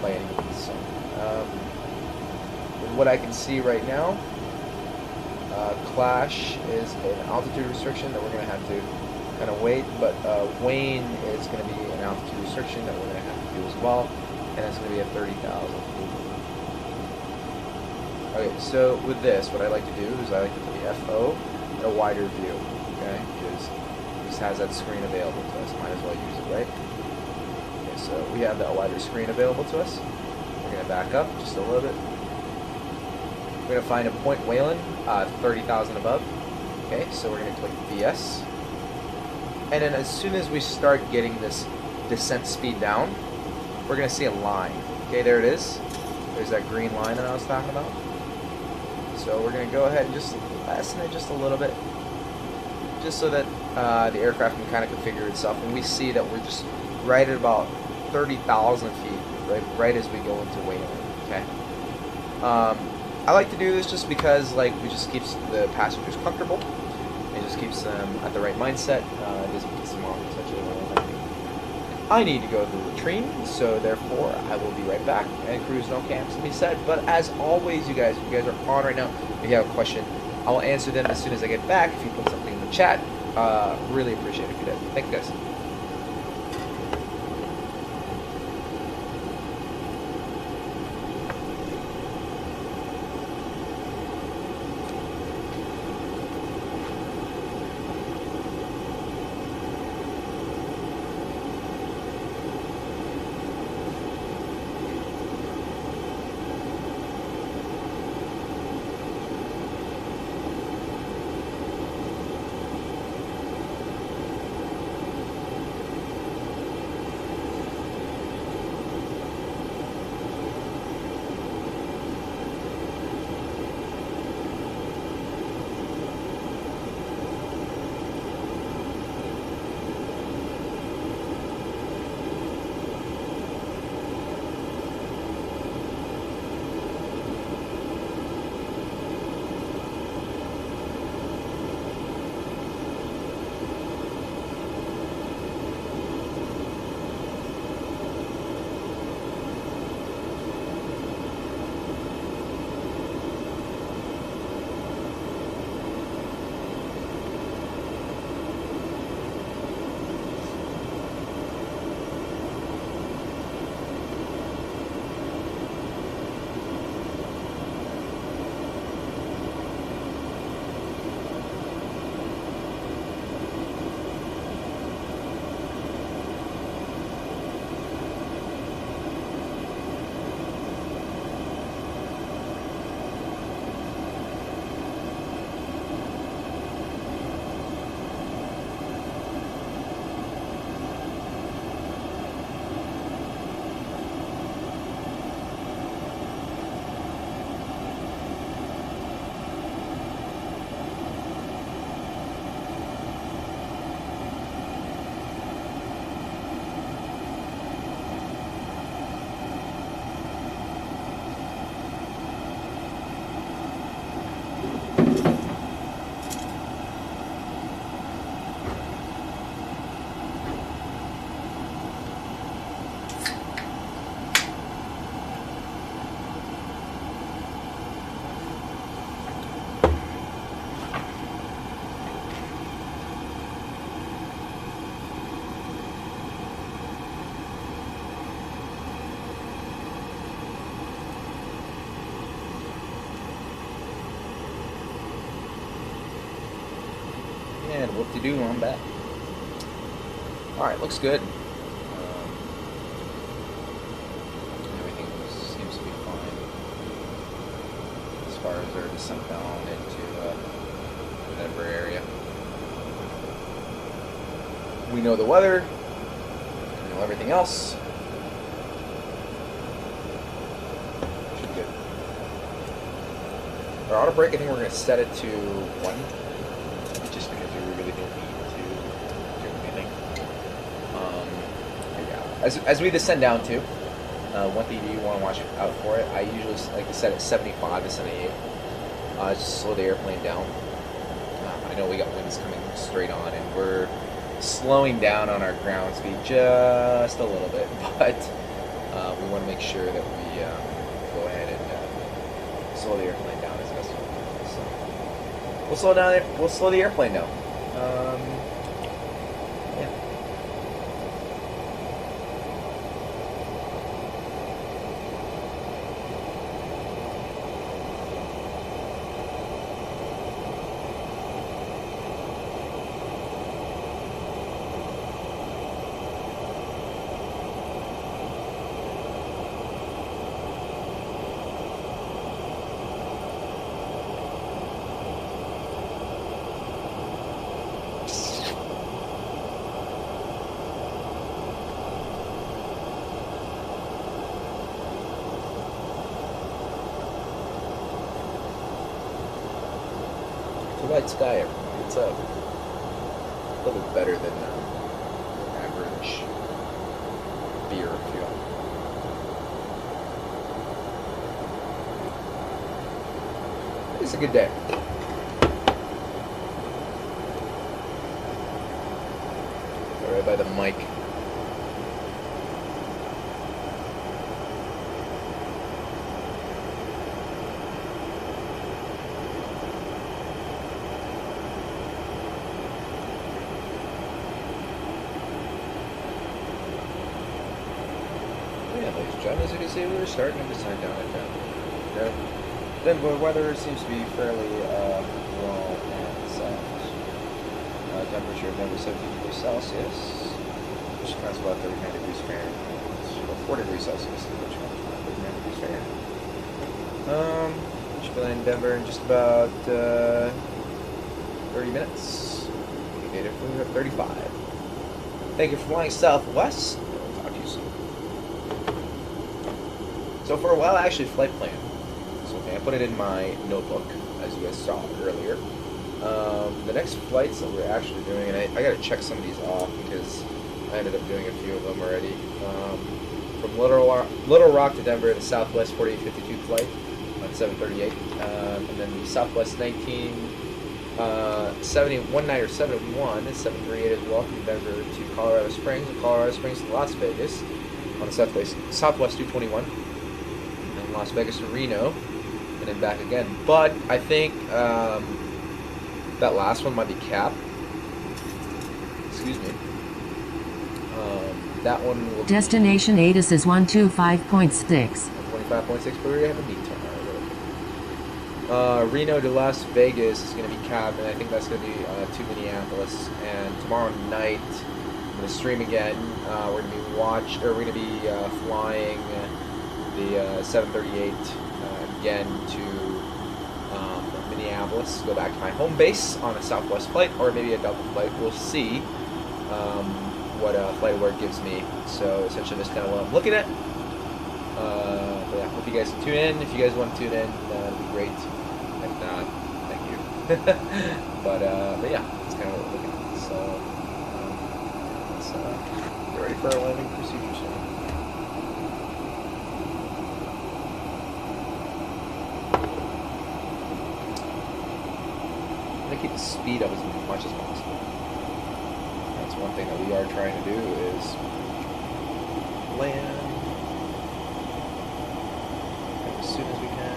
by any means. So, with what I can see right now, Clash is an altitude restriction that we're going to have to kind of wait, but Wayne is going to be an altitude restriction that we're going to have to do as well, and it's going to be at 30,000. Okay, so with this, what I like to do is I like to put the FO at a wider view, okay, because it just has that screen available to us. Might as well use it, right? Okay, so we have that wider screen available to us. We're going to back up just a little bit. We're going to find a point Wayland, 30,000 above. Okay, so we're going to click VS. And then as soon as we start getting this descent speed down, we're going to see a line. Okay, there it is. There's that green line that I was talking about. So we're going to go ahead and just lessen it just a little bit, just so that the aircraft can kind of configure itself, and we see that we're just right at about 30,000 feet, right as we go into Wayland. Okay. I like to do this just because, like, it just keeps the passengers comfortable. It just keeps them at the right mindset. It doesn't piss them off essentially when I need to go to the latrine, so therefore I will be right back. And cruise no camps to be said. But as always, you guys are on right now. If you have a question, I will answer them as soon as I get back. If you put something in the chat, really appreciate it if you did. Thank you guys. And whoop-de-doo, I'm back. Alright, looks good. Everything seems to be fine as far as our descent down into the Denver area. We know the weather. We know everything else. Should be good. Our auto brake, I think we're going to set it to 1. Just because we really don't need to do anything. Yeah. As we descend down too, one thing you want to watch out for it, I usually like to set it 75 to 78. Just slow the airplane down. I know we got winds coming straight on, and we're slowing down on our ground speed just a little bit, but we want to make sure that we go ahead and slow the airplane down as best we can. So we'll slow down. We'll slow the airplane down. Yeah. Light sky, everyone. It's a little bit better than average beer fuel. It's a good day. Right by the mic. As you can see, we're starting to descend down and down. Then the weather seems to be fairly warm and soft. Temperature of Denver 17 degrees Celsius, which comes about 39 degrees Fahrenheit. About 4 degrees Celsius, which comes about 39 degrees Fahrenheit. We should be in Denver in just about 30 minutes. Indicated for 35. Thank you for flying Southwest. I'll talk to you soon. So for a while, I actually flight planned. So okay, I put it in my notebook, as you guys saw earlier. The next flights that we're actually doing, and I got to check some of these off because I ended up doing a few of them already. From Little Rock to Denver, the Southwest 4852 flight on 738, and then the Southwest 1971 or 71 is 738 as well from Denver to Colorado Springs, and Colorado Springs to Las Vegas on the Southwest 221. Las Vegas to Reno, and then back again. But I think that last one might be capped. Excuse me. That one will Destination ATIS is 125.6. 125.6, but we have a meet tomorrow. Reno to Las Vegas is going to be capped, and I think that's going to be to Minneapolis. And tomorrow night, I'm going to stream again. We're going to be flying the 738 again to Minneapolis, go back to my home base on a Southwest flight, or maybe a double flight. We'll see what flight award gives me. So essentially that's kind of what I'm looking at. But yeah, hope you guys can tune in. If you guys want to tune in, that'd be great. If not, thank you. but yeah, that's kind of what we're looking at. So let's get ready for our landing procedures now. Keep the speed up as much as possible. That's one thing that we are trying to do is land as soon as we can.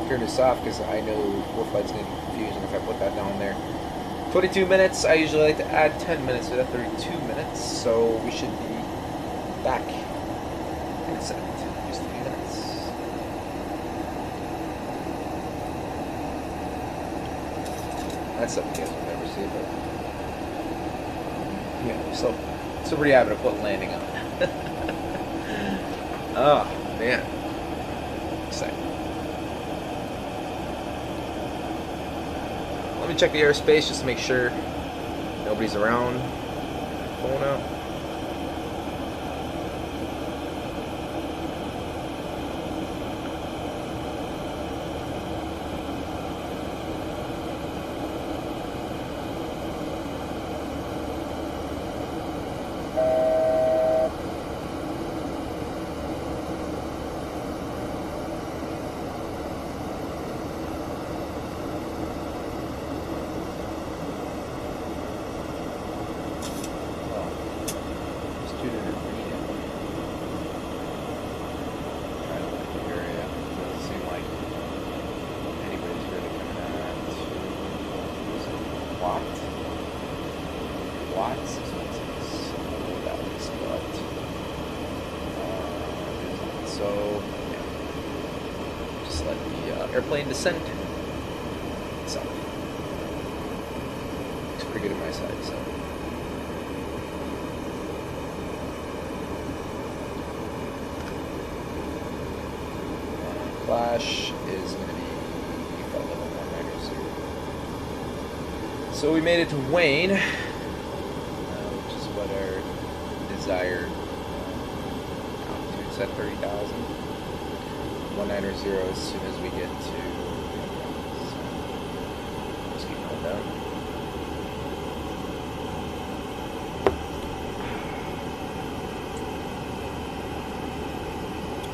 Turn this off because I know warfight's going to be confusing if I put that down there. 22 minutes. I usually like to add 10 minutes to that 32 minutes, so we should be back in a second. That's something you guys will never see, but yeah, so pretty happy to put landing on. Oh man, exciting. Let me check the airspace just to make sure nobody's around. Phone out. So just let the airplane descend. So looks pretty good on my side. So flash is going to be flight level 190. So we made it to Wayne, which is what our desired altitude set 30,000. 190 as soon as we get to. Just keep going down.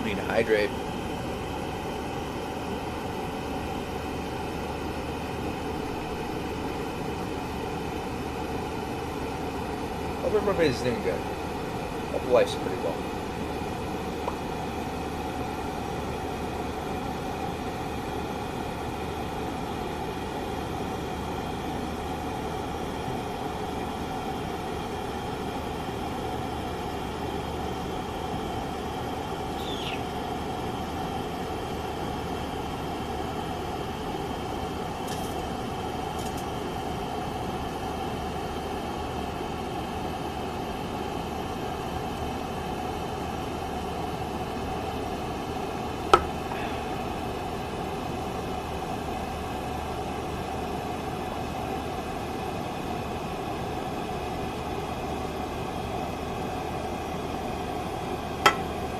Need to hydrate. Hope everybody's doing good. Hope life's pretty well.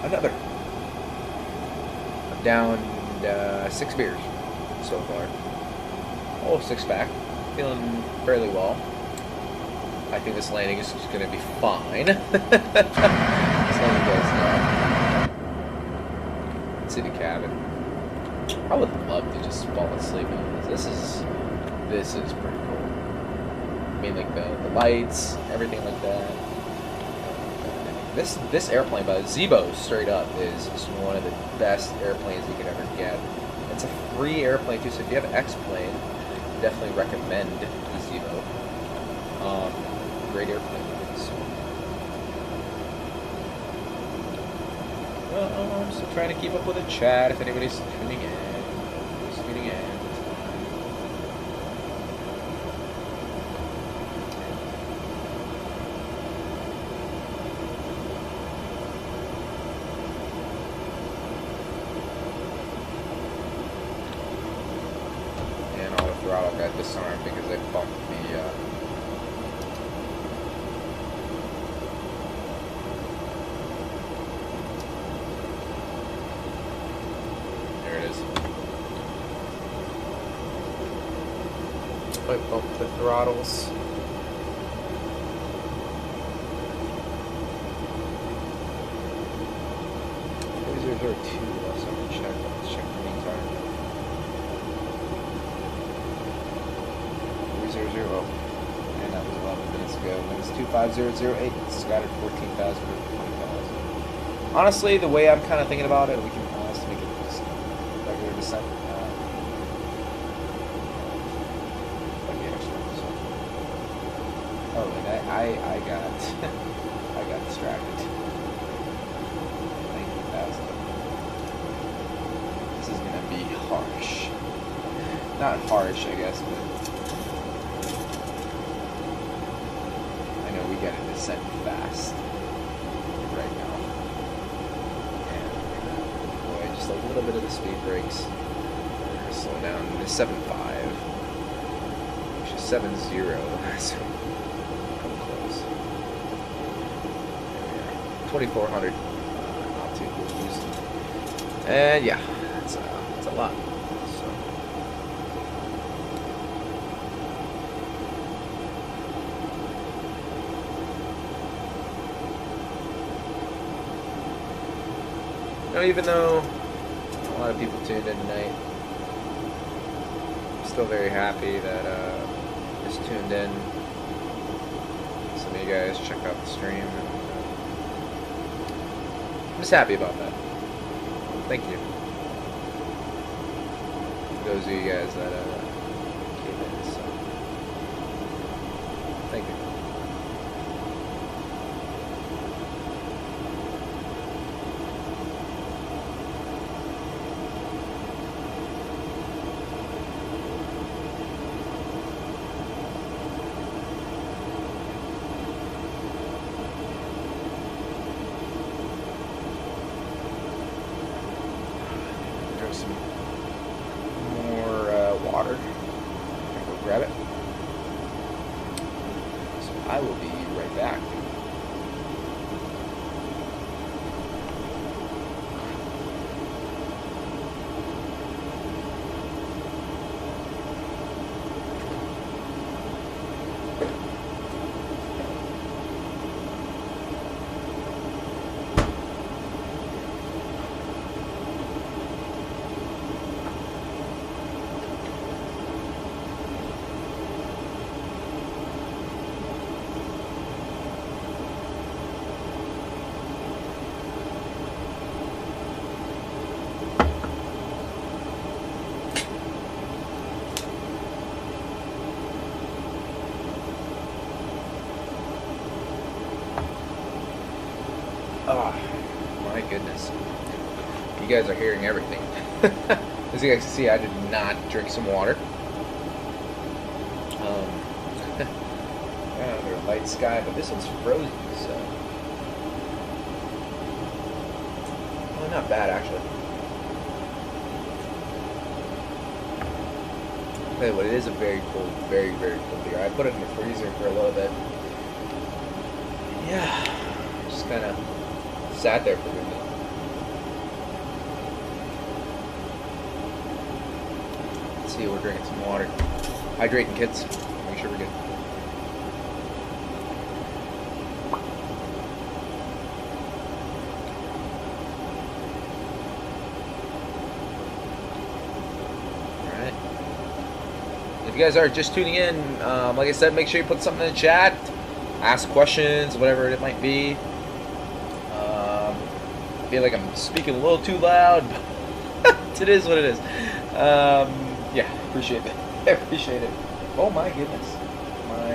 Another. I'm down 6 beers so far. Oh, 6-pack. Feeling fairly well. I think this landing is just going to be fine. Just let you guys know. Let's see the cabin. I would love to just fall asleep in this. This is pretty cool. I mean, like the lights, everything like that. This airplane, by Zebo, straight up, is just one of the best airplanes you could ever get. It's a free airplane too, so if you have an X-plane, definitely recommend the Zebo. Great airplane. So. Well, I'm still trying to keep up with the chat. If anybody's tuning in, who's tuning in. Throttle got disarmed because I bumped the there it is. I bumped the throttles. There are 2 left, so I'm gonna check. Let's check the meantime. 0, and that was 11 minutes ago. Minus 25008, scattered 14,000 or 20,000. Honestly, the way I'm kind of thinking about it, we can honestly make it just regular descent. Oh, and I got I got distracted. 19,000. This is gonna be harsh. Not harsh, I guess, but. 10% fast right now. And boy, just a little bit of the speed brakes. We're gonna slow down to 7.5, which is 7.0. So come close. There we are. 2,400 altitude boost. And yeah, that's a lot. So. Now, even though a lot of people tuned in tonight, I'm still very happy that just tuned in. Some of you guys check out the stream. And, I'm just happy about that. Thank you. Those of you guys that came in, so thank you. Drink some more water. Go grab it. So I will be right back. Oh, my goodness. You guys are hearing everything. As you guys can see, I did not drink some water. Yeah, there's a light sky, but this one's frozen, so... Well, not bad, actually. I'll tell you what, it is a very cold, very, very cold beer. I put it in the freezer for a little bit. Yeah, just kind of sat there for a minute. Let's see, we're drinking some water. Hydrating, kids. Make sure we're good. Alright. If you guys are just tuning in, like I said, make sure you put something in the chat. Ask questions, whatever it might be. I feel like I'm speaking a little too loud, but it is what it is. Yeah, appreciate it. Appreciate it. Oh my goodness, my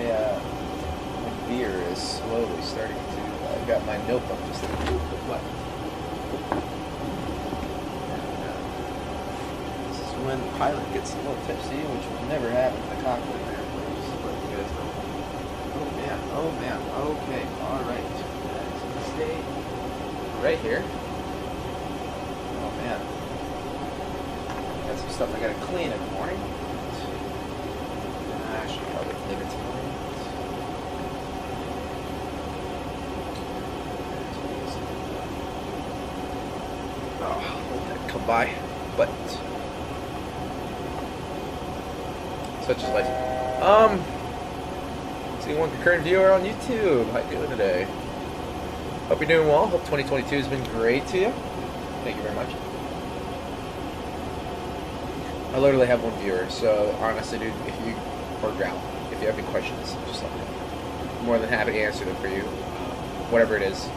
beer is slowly starting to. I've got my notebook just like what? This is when the pilot gets a little tipsy, which would never happen in the cockpit of an airplane. Just to let you guys know. Oh man. Okay. All right. Let's stay right here. Oh man. Got some stuff I gotta clean in the morning. I should probably leave it tonight. Oh, let that come by. But such is life. See one concurrent viewer on YouTube. How you doing today? Hope you're doing well. Hope 2022 has been great to you. Thank you very much. I literally have one viewer, so honestly, dude, if you, or gal, if you have any questions, just let me know. I'm more than happy to answer them for you. Whatever it is.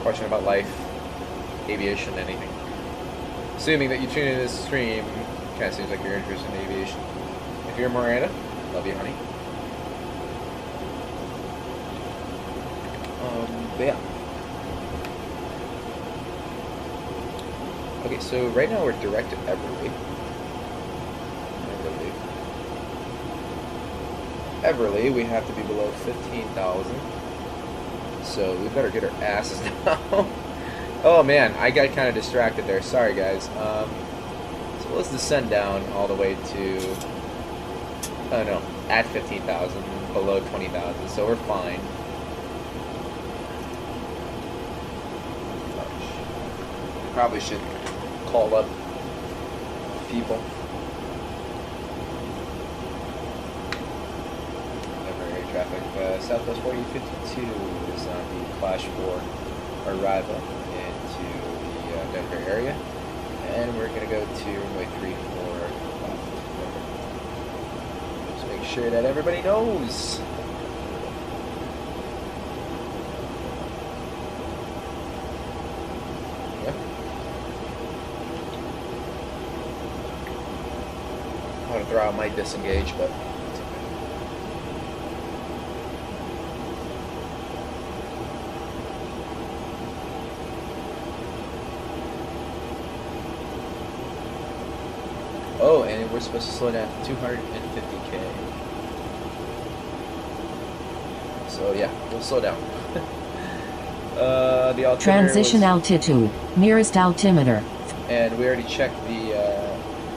Question about life, aviation, anything. Assuming that you tune into this stream, kind of seems like you're interested in aviation. If you're Miranda, love you, honey. But yeah. Okay, so right now we're direct at Everly. Everly, we have to be below 15,000. So we better get our asses down. Oh man, I got kind of distracted there. Sorry guys. So let's descend down all the way to, oh no, at 15,000, below 20,000, so we're fine. Probably should call up people. Air traffic. Southwest 4052 is on the flash for arrival into the Denver area. And we're going to go to runway 34 left. Just make sure that everybody knows. Yep. Auto throttle might disengage, but it's okay. Oh, and we're supposed to slow down to 250k. So yeah, we'll slow down. The altimeter Transition was, altitude. Nearest altimeter. and we already checked the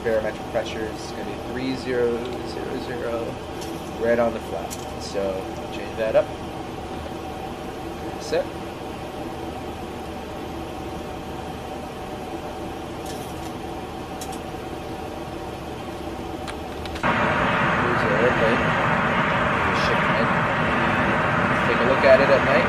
barometric pressure. It's going to be 3000, right on the flat. So change that up. Set. Here's our airplane. Take a look at it at night.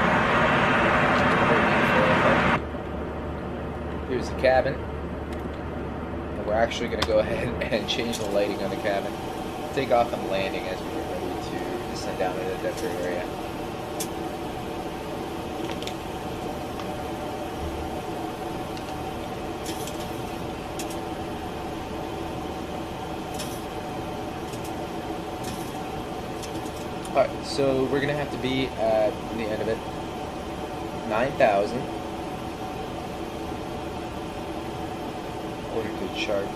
Here's the cabin. And we're actually going to go ahead and change the lighting on the cabin. Take off and landing as we get ready to descend down into the Denver area. Alright, so we're going to have to be at the end of it 9,000. According to the chart.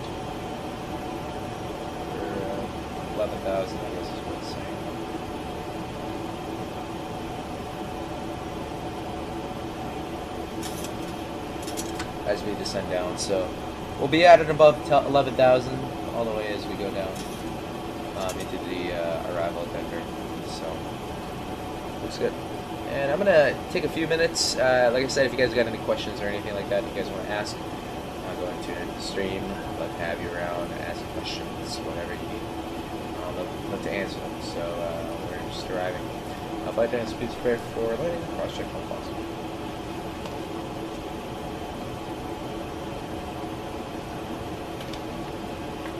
Or 11,000, I guess is what it's saying. As we descend down, so we'll be at and above 11,000 all the way as we go down into the arrival at Denver. So looks good. And I'm gonna take a few minutes. Like I said, if you guys got any questions or anything like that, if you guys want to ask, go and tune into the stream. Love to have you around, ask questions, whatever you need. Love to answer them. So we're just arriving. Flight dance speeds prepare for landing. Cross check when possible.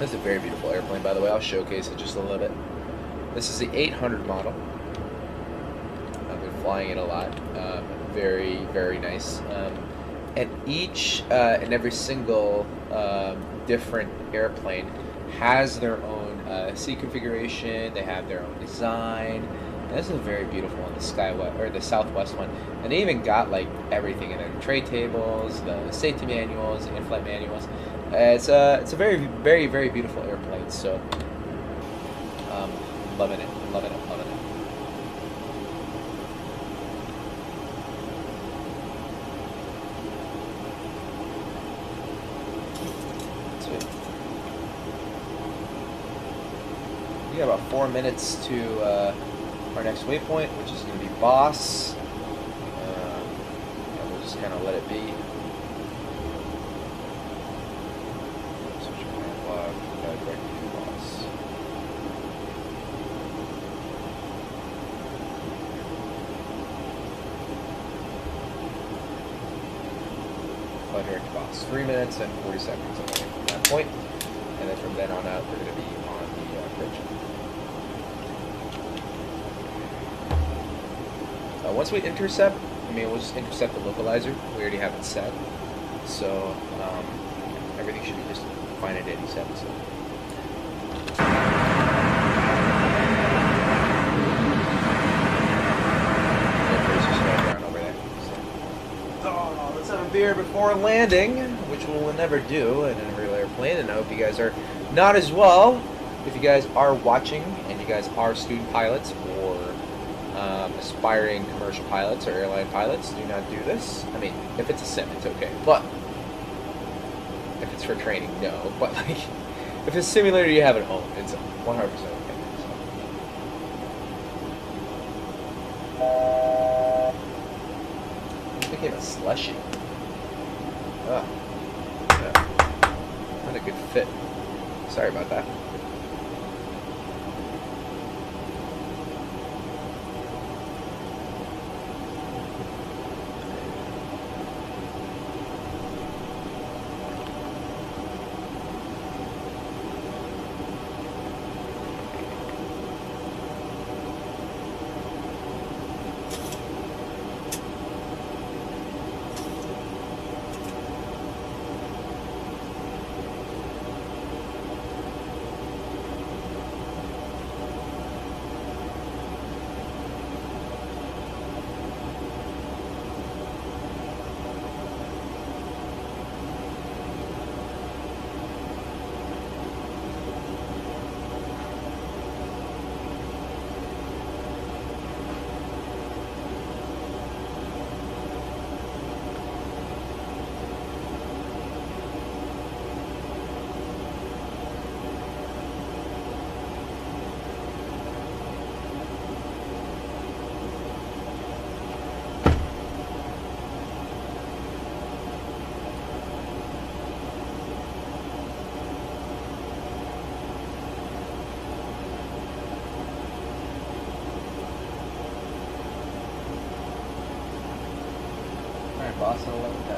This is a very beautiful airplane, by the way. I'll showcase it just a little bit. This is the 800 model. I've been flying it a lot. Very, very nice. And each and every single different airplane has their own seat configuration. They have their own design. And this is very beautiful one, the Skywest or the Southwest one. And they even got like everything in there: the tray tables, the safety manuals, the in-flight manuals. It's a very, very, very beautiful airplane. So loving it, loving it, loving it. We got about 4 minutes to our next waypoint, which is going to be Boss. And we'll just kind of let it be. Switch your command log, directly to Boss. Fly direct to Boss. 3 minutes and 40 seconds away from that point. And then from then on out, we're going to be on the approach. Once we intercept, we'll just intercept the localizer. We already have it set. So everything should be just fine at 87. So. Oh, let's have a beer before landing, which we will never do in a real airplane, and I hope you guys are not as well. If you guys are watching and you guys are student pilots or aspiring commercial pilots or airline pilots, do not do this. I mean, if it's a sim, it's okay, but if it's for training, no. But like, if it's a simulator you have at home, it's 100% okay. It became a slushy. Ah, yeah. Not a good fit. Sorry about that. Boss, I'll let it go.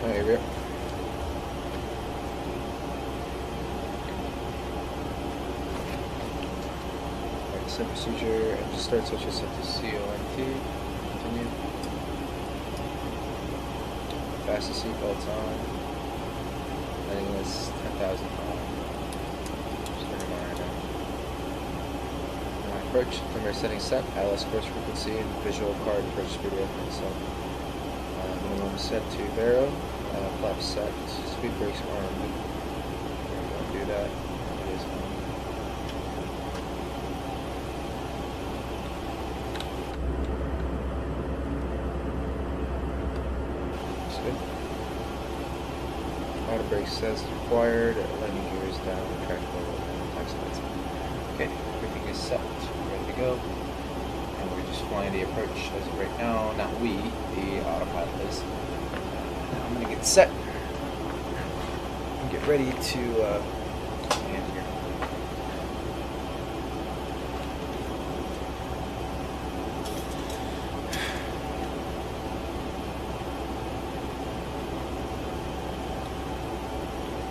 There we go. Alright, set procedure, and just start switches set to CONT. Continue. Fasten seatbelts on. Letting this 10,000 on. Just turn it on right now. Approach, firmware setting set, ILS course frequency, and visual card approach speed reference. So, minimum set to Vero. Flap set, speed brakes armed. We're going to do that. It is on. That's good. Auto brake says required. Landing gears down. Track level and taxi lights. Okay, everything is set. Ready to go. And we're just flying the approach as of right now. Not we, the autopilot is. I'm gonna get set and get ready to land here.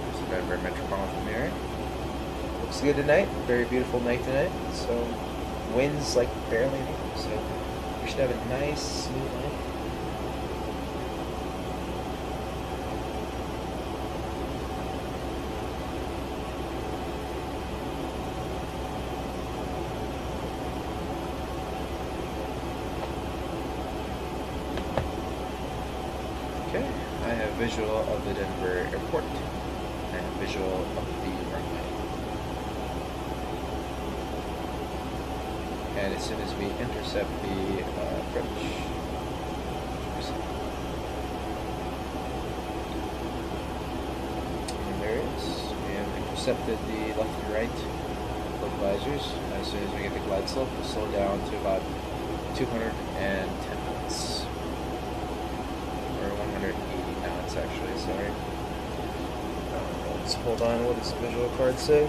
There's the Denver Metropolitan area. Looks good tonight. Very beautiful night tonight. So winds like barely anything. So we should have a nice smooth night. I have visual of the Denver airport and visual of the runway. And as soon as we intercept the approach, and there it is. We have intercepted the left and right localizers. As soon as we get the glide slope, we'll slow down to about 210 knots. Or 180 knots actually, sorry. Let's hold on, what does the visual card say?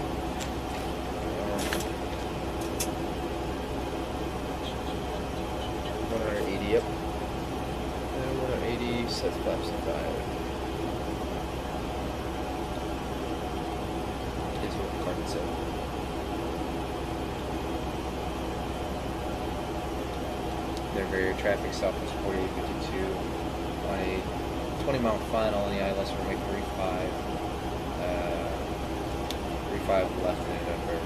180, yep. And 180, set flaps and 5. Is what expensive. Their very traffic stop was 4852 on a 20-mile final in the ILS runway 35. 35 left in November.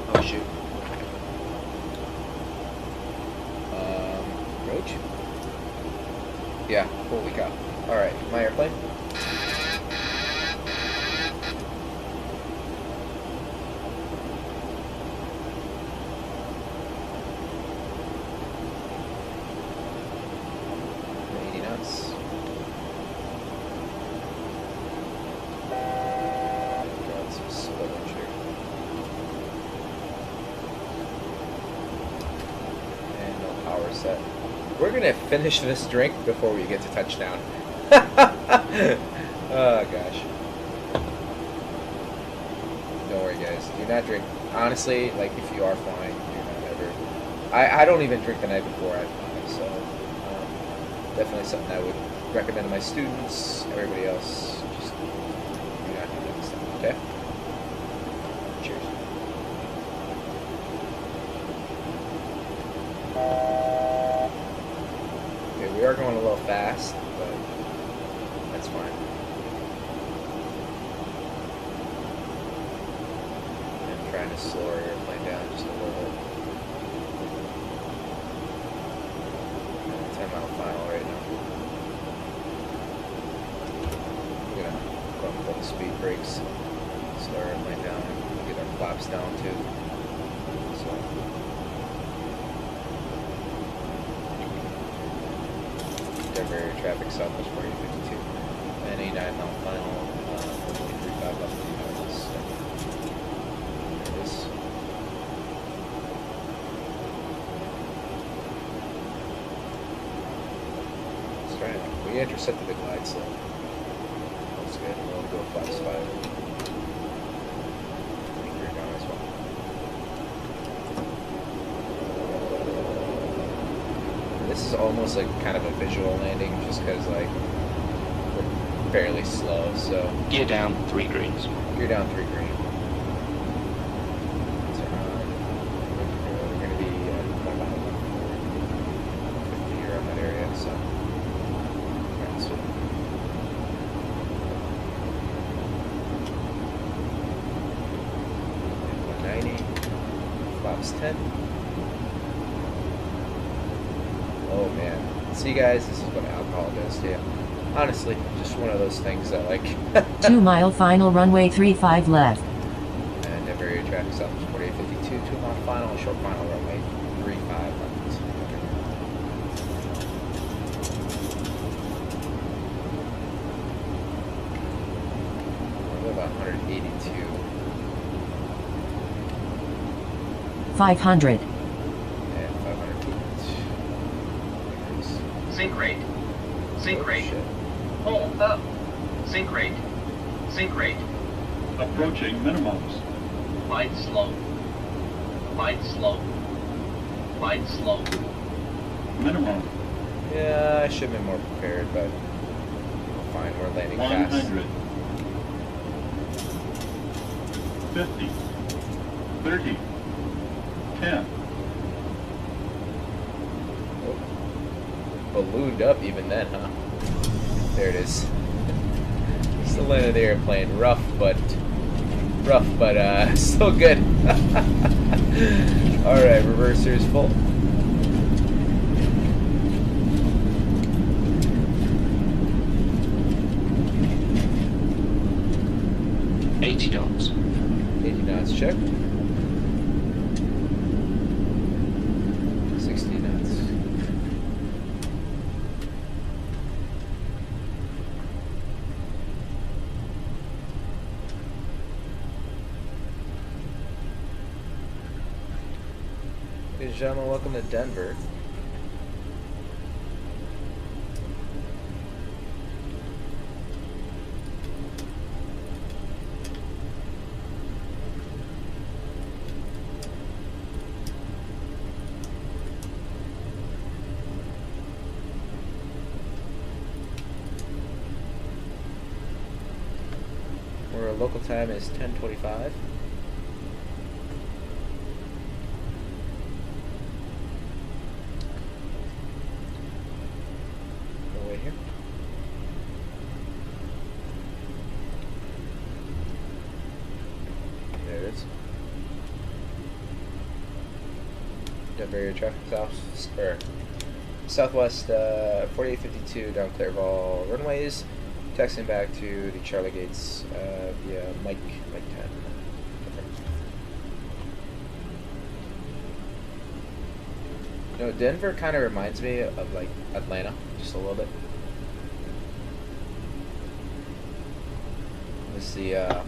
Oh shoot. Roach? Yeah, holy cow. Alright, my airplane. We're gonna finish this drink before we get to touchdown. Oh gosh. Don't worry guys, do not drink. Honestly, like if you are flying, do not ever. I don't even drink the night before I fly, so definitely something I would recommend to my students, everybody else. Just do not do that stuff, okay? Cheers. We are going a little fast, but that's fine. I'm trying to slow our airplane down just a little bit. 10-mile final right now. We're gonna put on full speed brakes, slow our airplane down, and get our flaps down too. So. Denver traffic southwest 4052 and a 9-mile final 35 left in the US. There it is. Let's try it. We intercepted the glide slope. That's good. We'll go flaps 5. I think you're down as well. This is almost like kind of a visual landing just because like we're fairly slow, so Gear down 3 greens. you're down 3 green. So, we're going to be about 150 around that area, so right, so 190, flaps 10. Oh man. See guys, this is what alcohol does to you. Honestly, just one of those things that like 2-mile final runway 35 left. and every area traffic stop is 4852, 2-mile final, short final runway 35 left. We're about 182. 500. And 500 feet. Sink rate. Sink Oh, rate. shit. Hold up. Sink rate. Sink rate. Approaching minimums. Glide slope. Glide slope. Glide slope. Minimum. Yeah, I should have been more prepared, but fine, we're landing fast. 100. 50. 30. 10. Oh. Ballooned up even then, huh? There it is. Still landed the airplane. Rough, but still good. Alright, reverser is full. $80. 80 knots, check. 60 knots. and gentlemen, welcome to Denver. Where local time is 10:25. Here. There it is. Denver air traffic southwest 4852 down Clairvaux runways. Taxiing back to the Charlie Gates via Mike 10. You know, Denver kind of reminds me of like Atlanta, just a little bit. This is the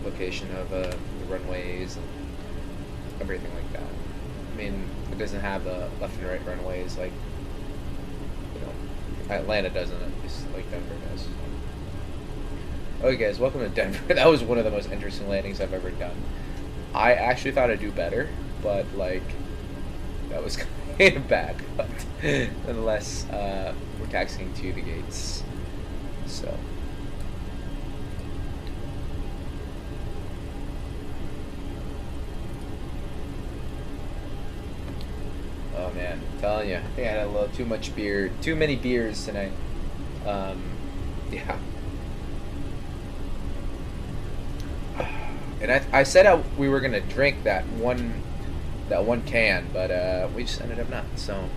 location of the runways and everything like that. I mean, it doesn't have the left and right runways like, you know, Atlanta doesn't, it's like Denver does. Okay guys, welcome to Denver. That was one of the most interesting landings I've ever done. I actually thought I'd do better, but like, that was kind of bad, but nonetheless, we're taxiing to the gates, so. Oh man, I'm telling you, I think I had a little too much beer, too many beers tonight. Yeah. And I said we were gonna drink that one can, but we just ended up not. So,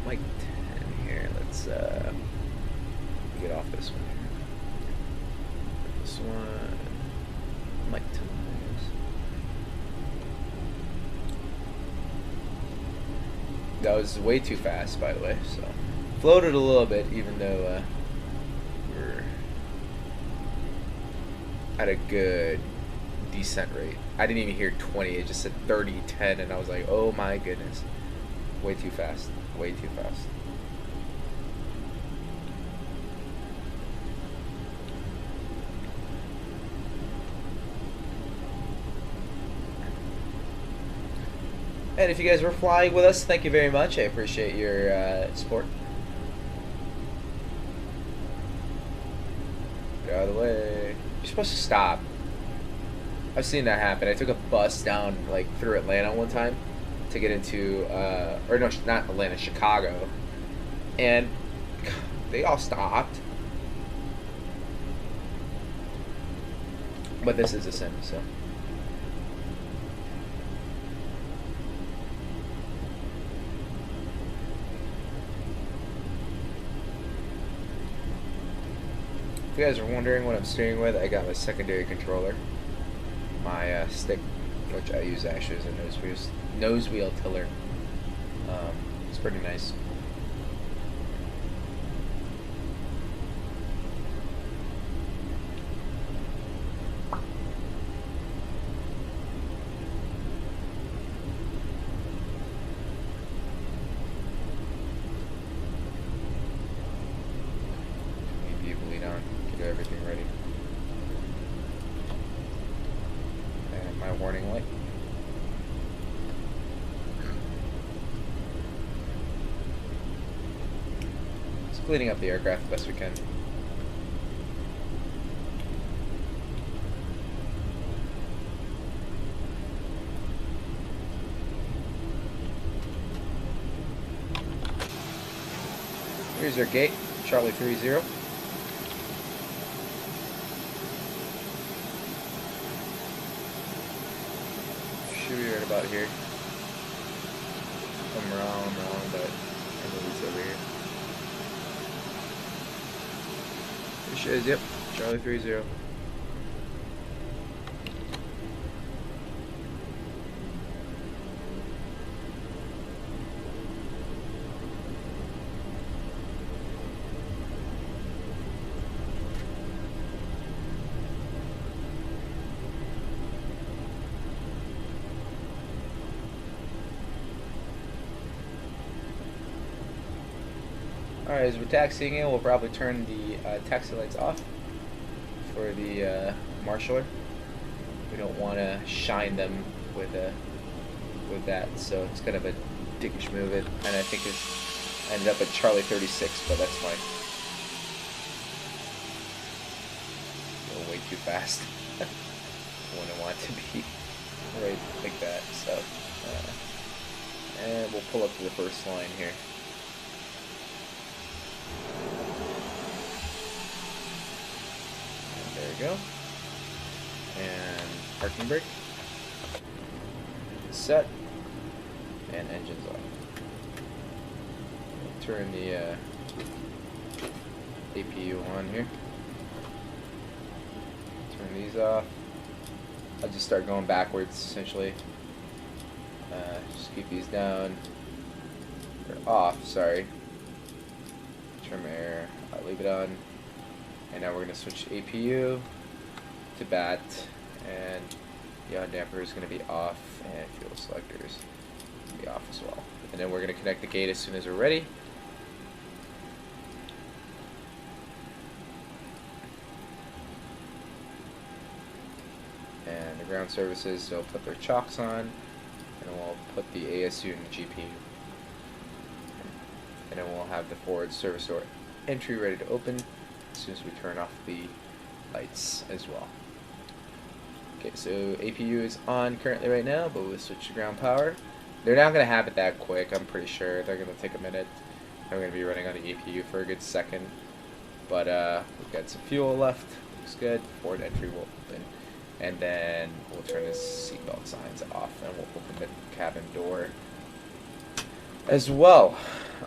Mike 10 here. Let's get off this one here. This one, Mike 10. That was way too fast, by the way. So, floated a little bit, even though we're at a good descent rate. I didn't even hear 20, it just said 30, 10, and I was like, oh my goodness. Way too fast. Way too fast. And if you guys were flying with us, thank you very much. I appreciate your support. Get out of the way. You're supposed to stop. I've seen that happen. I took a bus down like through Atlanta one time to get into, or no, not Atlanta, Chicago, and they all stopped. But this is a sim, so. If you guys are wondering what I'm steering with, I got my secondary controller. My stick, which I use actually as a nose wheel tiller. It's pretty nice. Maybe you lead on, get everything ready. My warning light. Just cleaning up the aircraft the best we can. Here's our gate, Charlie 30. Should be right about here. Come around, but I believe it's over here. It shows, yep, Charlie 30. Alright, as we're taxiing in, we'll probably turn the taxi lights off for the marshaller. We don't want to shine them with that, so it's kind of a dickish move. And I think it's ended up at Charlie 36, but that's fine. Going way too fast. I wouldn't want to be right like that. So, and we'll pull up to the first line here. There we go. And parking brake. Set. And engines on. Turn the APU on here. Turn these off. I'll just start going backwards essentially. Just keep these down. Or off, sorry. Trim air. I'll leave it on. And now we're going to switch APU to BAT. And yaw damper is going to be off. And fuel selectors will be off as well. And then we're going to connect the gate as soon as we're ready. And the ground services, they'll put their chocks on, and we'll put the ASU in the GPU. And then we'll have the forward service door entry ready to open as soon as we turn off the lights as well. Okay, so APU is on currently right now, but we'll switch to ground power. They're not going to have it that quick, I'm pretty sure. They're going to take a minute. I'm going to be running on the APU for a good second. But we've got some fuel left. Looks good. Forward entry will open. And then we'll turn the seatbelt signs off, and we'll open the cabin door as well.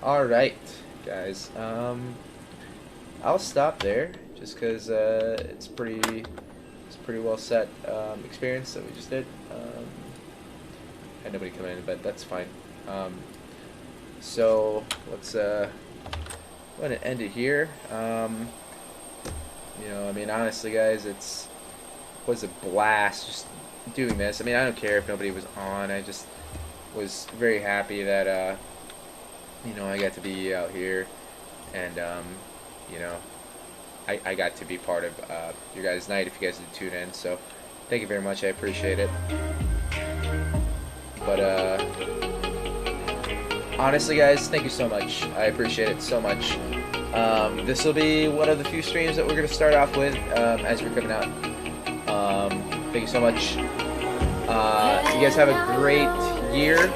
Alright, guys. I'll stop there just because it's pretty well set experience that we just did. Had nobody come in, but that's fine. So let's go ahead and end it here. You know, I mean, honestly, guys, it was a blast just doing this. I mean, I don't care if nobody was on. I just was very happy that you know, I got to be out here, and you know, I got to be part of your guys' night if you guys did tune in. So thank you very much. I appreciate it. But honestly, guys, thank you so much. I appreciate it so much. This will be one of the few streams that we're going to start off with as we're coming out. Thank you so much. You guys have a great year,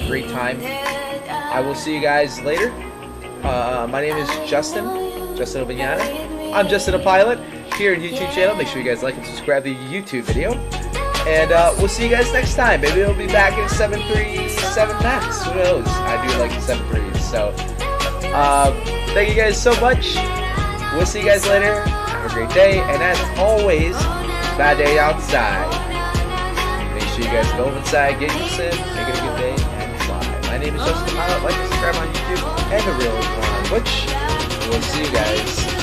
great time. I will see you guys later. My name is Justin Vignana. I'm JustinThePilot here on YouTube channel. Make sure you guys like and subscribe to the YouTube video. And we'll see you guys next time. Maybe it'll be back in 737 Max. Who knows? I do like the 7.3s. So, thank you guys so much. We'll see you guys later. Have a great day. And as always, bad day outside. Make sure you guys go inside, get your sin, make it a good day, and fly. My name is JustinThePilot. Like and subscribe on YouTube and the real one on Twitch. We'll see you guys